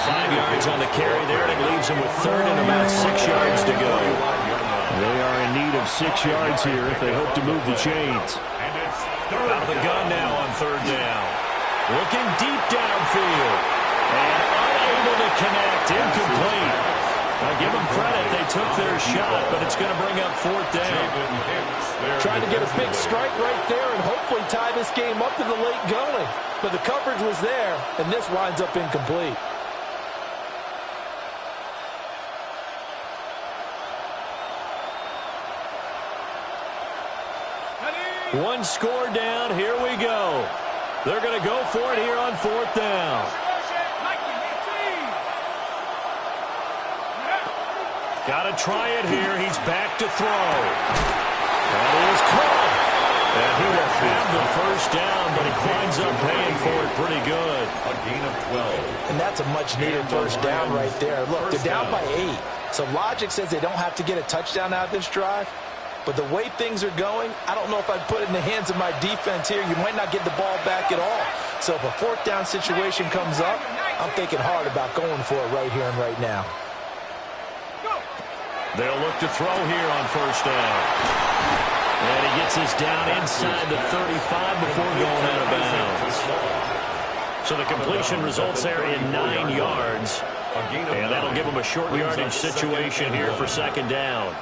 Speaker 1: 5 yards on the carry there, and it leaves him with 3rd and about 6 yards to go.
Speaker 6: They are in need of 6 yards here if they hope to move the chains.
Speaker 1: Out of the gun now on 3rd down. Looking deep downfield. And unable to connect. Incomplete. Now give them credit. They took their shot, but it's going to bring up 4th down.
Speaker 5: Trying to get a big strike right there and hopefully tie this game up in the late going. But the coverage was there, and this winds up incomplete.
Speaker 1: One score down. Here we go. They're going to go for it here on 4th down. Got to try it here. He's back to throw. That is caught. And he will have the 1st down, but he winds up paying for it pretty good.
Speaker 4: A gain of 12.
Speaker 5: And that's a much-needed 1st down right there. Look, they're down by 8. So logic says they don't have to get a touchdown out of this drive. But the way things are going, I don't know if I'd put it in the hands of my defense here. You might not get the ball back at all. So if a 4th down situation comes up, I'm thinking hard about going for it right here and right now.
Speaker 1: They'll look to throw here on 1st down. And he gets us down inside the 35 before going out of bounds. So the completion results there in 9 yards. And that'll give them a short yardage situation here for second down.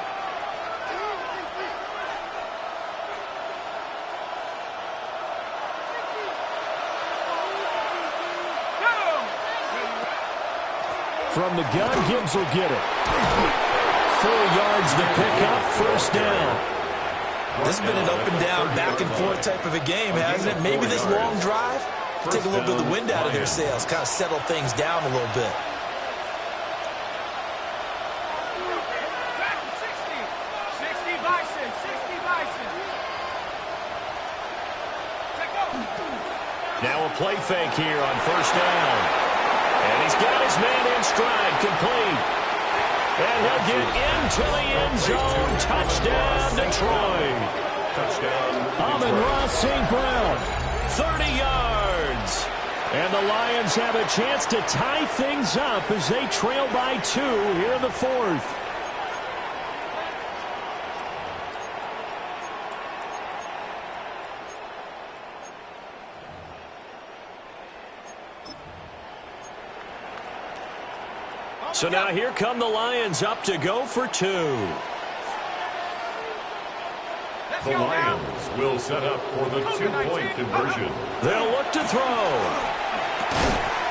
Speaker 6: From the gun, Gibbs will get it. 4 yards the pickup, first down.
Speaker 5: This has been an up-and-down, back-and-forth type of a game, hasn't it? Maybe this long drive can take a little bit of the wind out of their sails, kind of settle things down a little bit.
Speaker 1: Now a play fake here on first down. And he's got his man in stride, complete. And he'll get into the end zone. Touchdown, Detroit. Amon-Ra St. Brown, 30 yards. And the Lions have a chance to tie things up as they trail by 2 here in the 4th. So now here come the Lions up to go for 2.
Speaker 4: The Lions will set up for the 2-point conversion.
Speaker 1: They'll look to throw.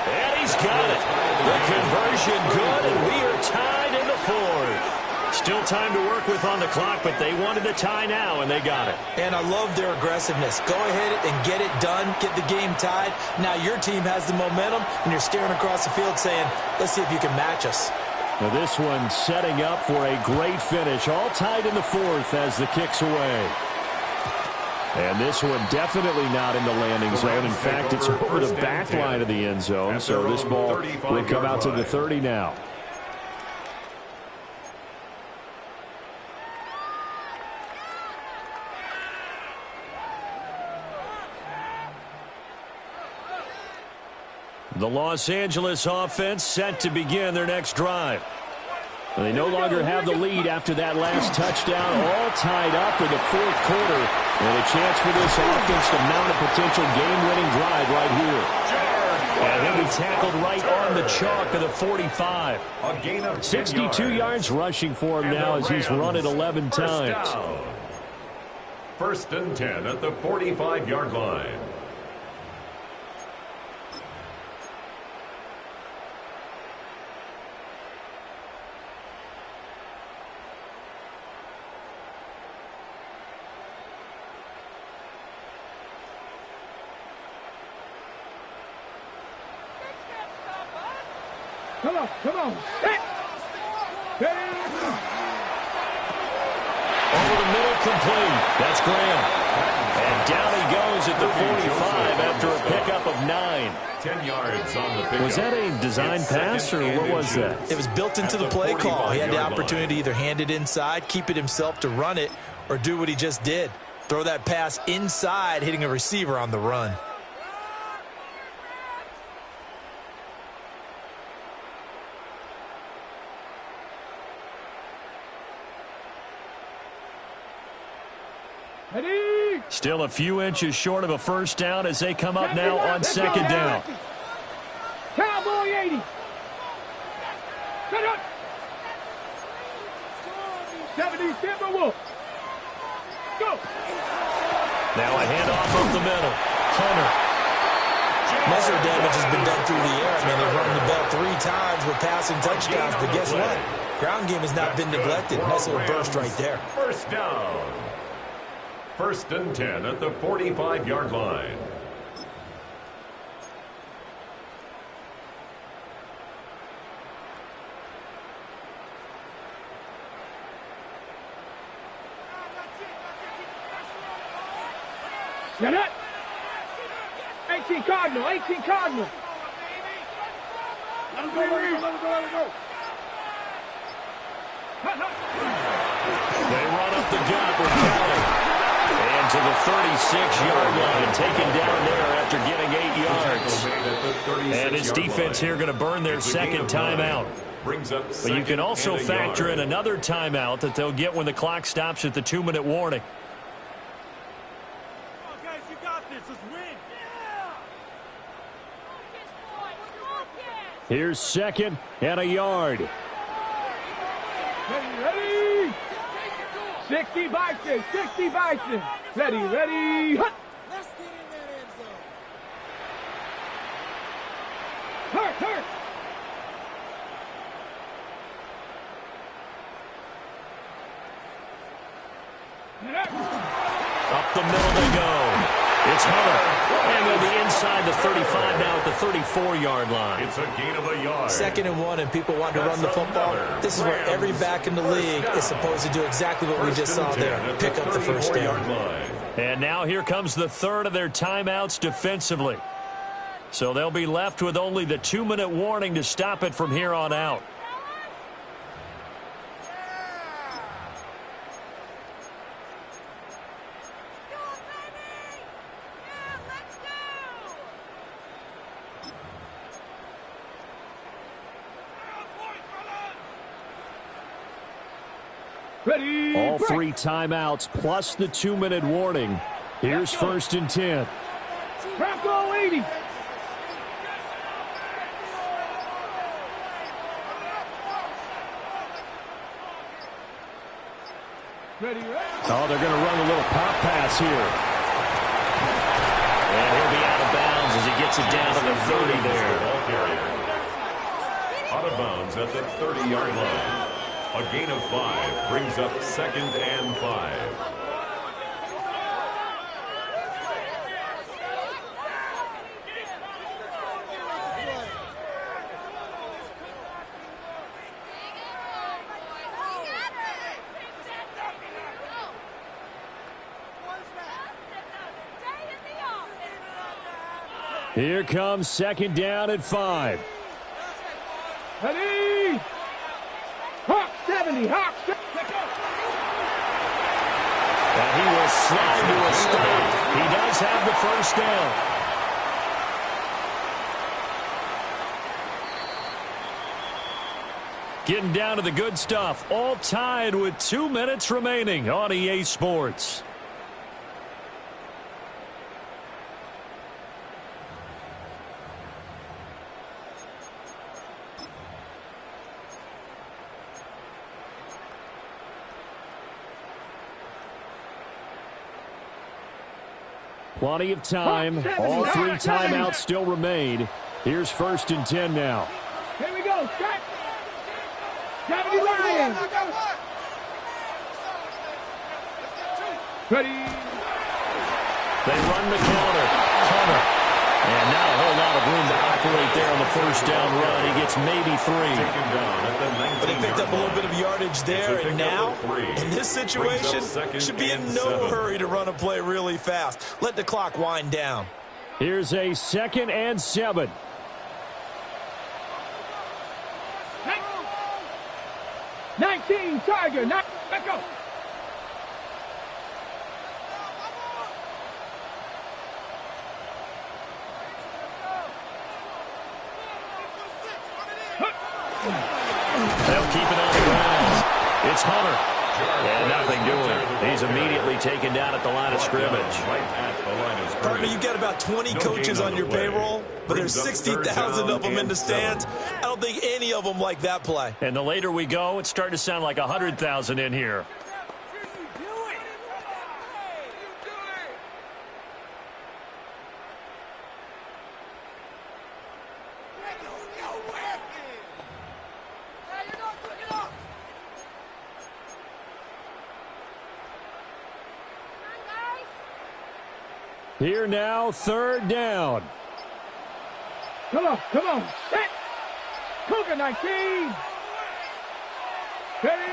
Speaker 1: And he's got it. The conversion good, and we are tied in the 4th. Still time to work with on the clock, but they wanted the tie now, and they got it.
Speaker 2: And I love their aggressiveness. Go ahead and get it done, get the game tied. Now your team has the momentum, and you're staring across the field saying, let's see if you can match us.
Speaker 6: Now this one setting up for a great finish. All tied in the 4th as the kick's away. And this one definitely not in the landing zone. In fact, it's over the back line of the end zone. So this ball will come out to the 30 now. The Los Angeles offense set to begin their next drive. They no longer have the lead after that last touchdown, all tied up in the 4th quarter. And a chance for this offense to mount a potential game-winning drive right here. And he'll be tackled right on the chalk of the 45. 62 yards rushing for him now as he's run it 11 times.
Speaker 4: First and 10 at the 45-yard line.
Speaker 3: Come on. Hit.
Speaker 1: Over the middle, complete. That's Graham. And down he goes at the 45 after a pickup of 9.
Speaker 4: 10 yards on the pickup.
Speaker 6: Was that a design pass, or what was that?
Speaker 2: It was built into the play call. He had the opportunity to either hand it inside, keep it himself to run it, or do what he just did. Throw that pass inside, hitting a receiver on the run.
Speaker 1: Still a few inches short of a first down as they come up now on second down.
Speaker 3: Cowboy 80. Shut up. 70 Timberwolf. Go.
Speaker 1: Now a handoff up the middle. Hunter.
Speaker 2: Most of the damage has been done through the air. I mean, they've run the ball 3 times with passing touchdowns, but guess what? Ground game has not been neglected. Nice little burst right there.
Speaker 4: First down. First and 10 at the 45-yard line.
Speaker 3: Get it. 18 Cardinal. Let him go.
Speaker 1: They run up the gut with Kelly. And to the 36-yard line, taken down there after getting 8 yards. And his defense here going to burn their second timeout. But you can also factor in another timeout that they'll get when the clock stops at the 2-minute warning.
Speaker 7: Guys, you got this. Let's win.
Speaker 6: Here's 2nd and a yard.
Speaker 3: Ready. 60 Bison, 60 Bison. Ready. Hut.
Speaker 8: Let's get in that end zone.
Speaker 3: Hurt.
Speaker 1: Up the middle they go. It's Hunter. And they'll be inside the 35 now at the 34-yard line.
Speaker 4: It's a gain of a yard.
Speaker 2: 2nd and 1, and people want to run the football. This is where every back in the league is supposed to do exactly what we just saw there. Pick up the first down.
Speaker 1: And now here comes the third of their timeouts defensively. So they'll be left with only the 2-minute warning to stop it from here on out.
Speaker 3: Ready.
Speaker 6: All 3 timeouts plus the 2-minute warning. Here's 1st and 10.
Speaker 3: Bronco 80. Ready.
Speaker 6: Oh, they're going to run a little pop pass here.
Speaker 1: And he'll be out of bounds as he gets it down to the 30 there.
Speaker 4: Out of bounds at the 30-yard line. A gain of 5 brings up 2nd and 5.
Speaker 6: Here comes 2nd down at 5.
Speaker 3: Ready. Hawk 70. Hawk 70.
Speaker 1: And he will slide to a stop. He does have the first down. Getting down to the good stuff. All tied with 2 minutes remaining on EA Sports.
Speaker 6: Plenty of time. All 3 timeouts still remain. Here's 1st and 10 now.
Speaker 3: Here we go. Strike. 70 Lions. Ready.
Speaker 1: They run the counter. Hunter. And not a whole lot of room to operate there on the first down run. He gets maybe 3.
Speaker 5: But they picked up a little bit of yardage there, and now, in this situation, should be in no hurry to run a play really fast. Let the clock wind down.
Speaker 6: Here's a 2nd and 7.
Speaker 3: 19 Tiger. Let's go.
Speaker 1: They'll keep it on the ground. It's Hunter. And nothing doing. He's immediately taken down at the line of scrimmage.
Speaker 5: Partner, you've got about 20 coaches on your payroll, but there's 60,000 of them in the stands. I don't think any of them like that play.
Speaker 1: And the later we go, it's starting to sound like 100,000 in here.
Speaker 6: Here now, 3rd down.
Speaker 3: Come on. Set. Cougar 19. Ready.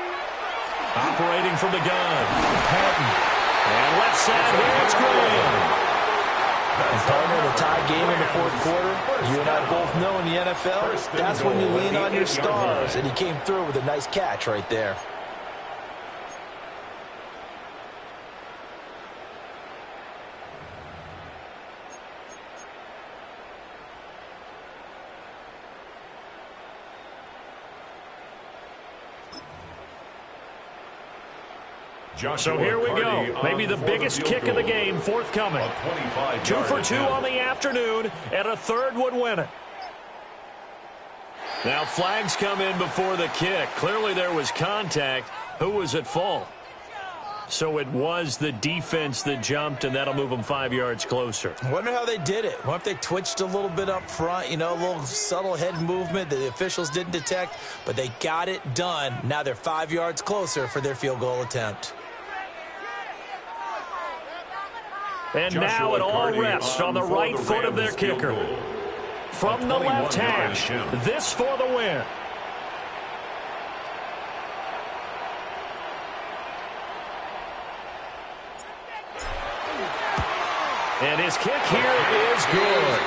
Speaker 1: Operating from the gun. Patton. And left side here, it's Graham.
Speaker 2: And partner, in a tie game in the 4th quarter, you and I both know in the NFL, that's when you lean on your stars. And he came through with a nice catch right there.
Speaker 1: So here we go. Maybe the biggest kick of the game forthcoming. 2 for 2 on the afternoon, and a third would win it. Now flags come in before the kick. Clearly there was contact. Who was at fault? So it was the defense that jumped, and that'll move them 5 yards closer.
Speaker 2: I wonder how they did it. What if they twitched a little bit up front, a little subtle head movement that the officials didn't detect, but they got it done. Now they're 5 yards closer for their field goal attempt.
Speaker 1: And now it all rests on the right foot of their kicker. From the left hash, this for the win. And his kick here is good.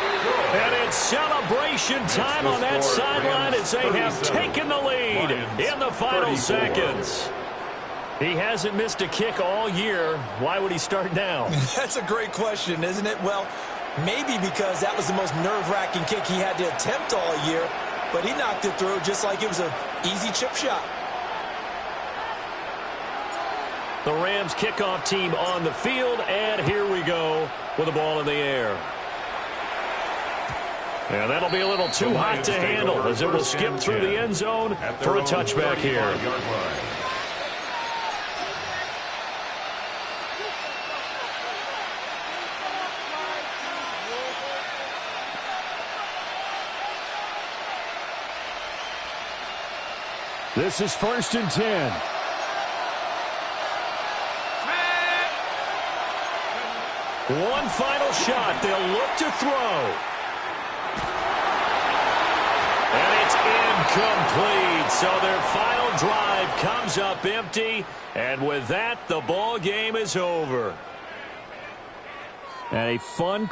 Speaker 1: And it's celebration time on that sideline as they have taken the lead in the final seconds. He hasn't missed a kick all year. Why would he start now?
Speaker 2: That's a great question, isn't it? Well, maybe because that was the most nerve-wracking kick he had to attempt all year, but he knocked it through just like it was an easy chip shot.
Speaker 1: The Rams kickoff team on the field, and here we go with the ball in the air. And that'll be a little too hot to handle as it will skip through the end zone for a touchback here.
Speaker 6: This is 1st and 10.
Speaker 1: One final shot. They'll look to throw. And it's incomplete. So their final drive comes up empty. And with that, the ball game is over.
Speaker 6: And a fun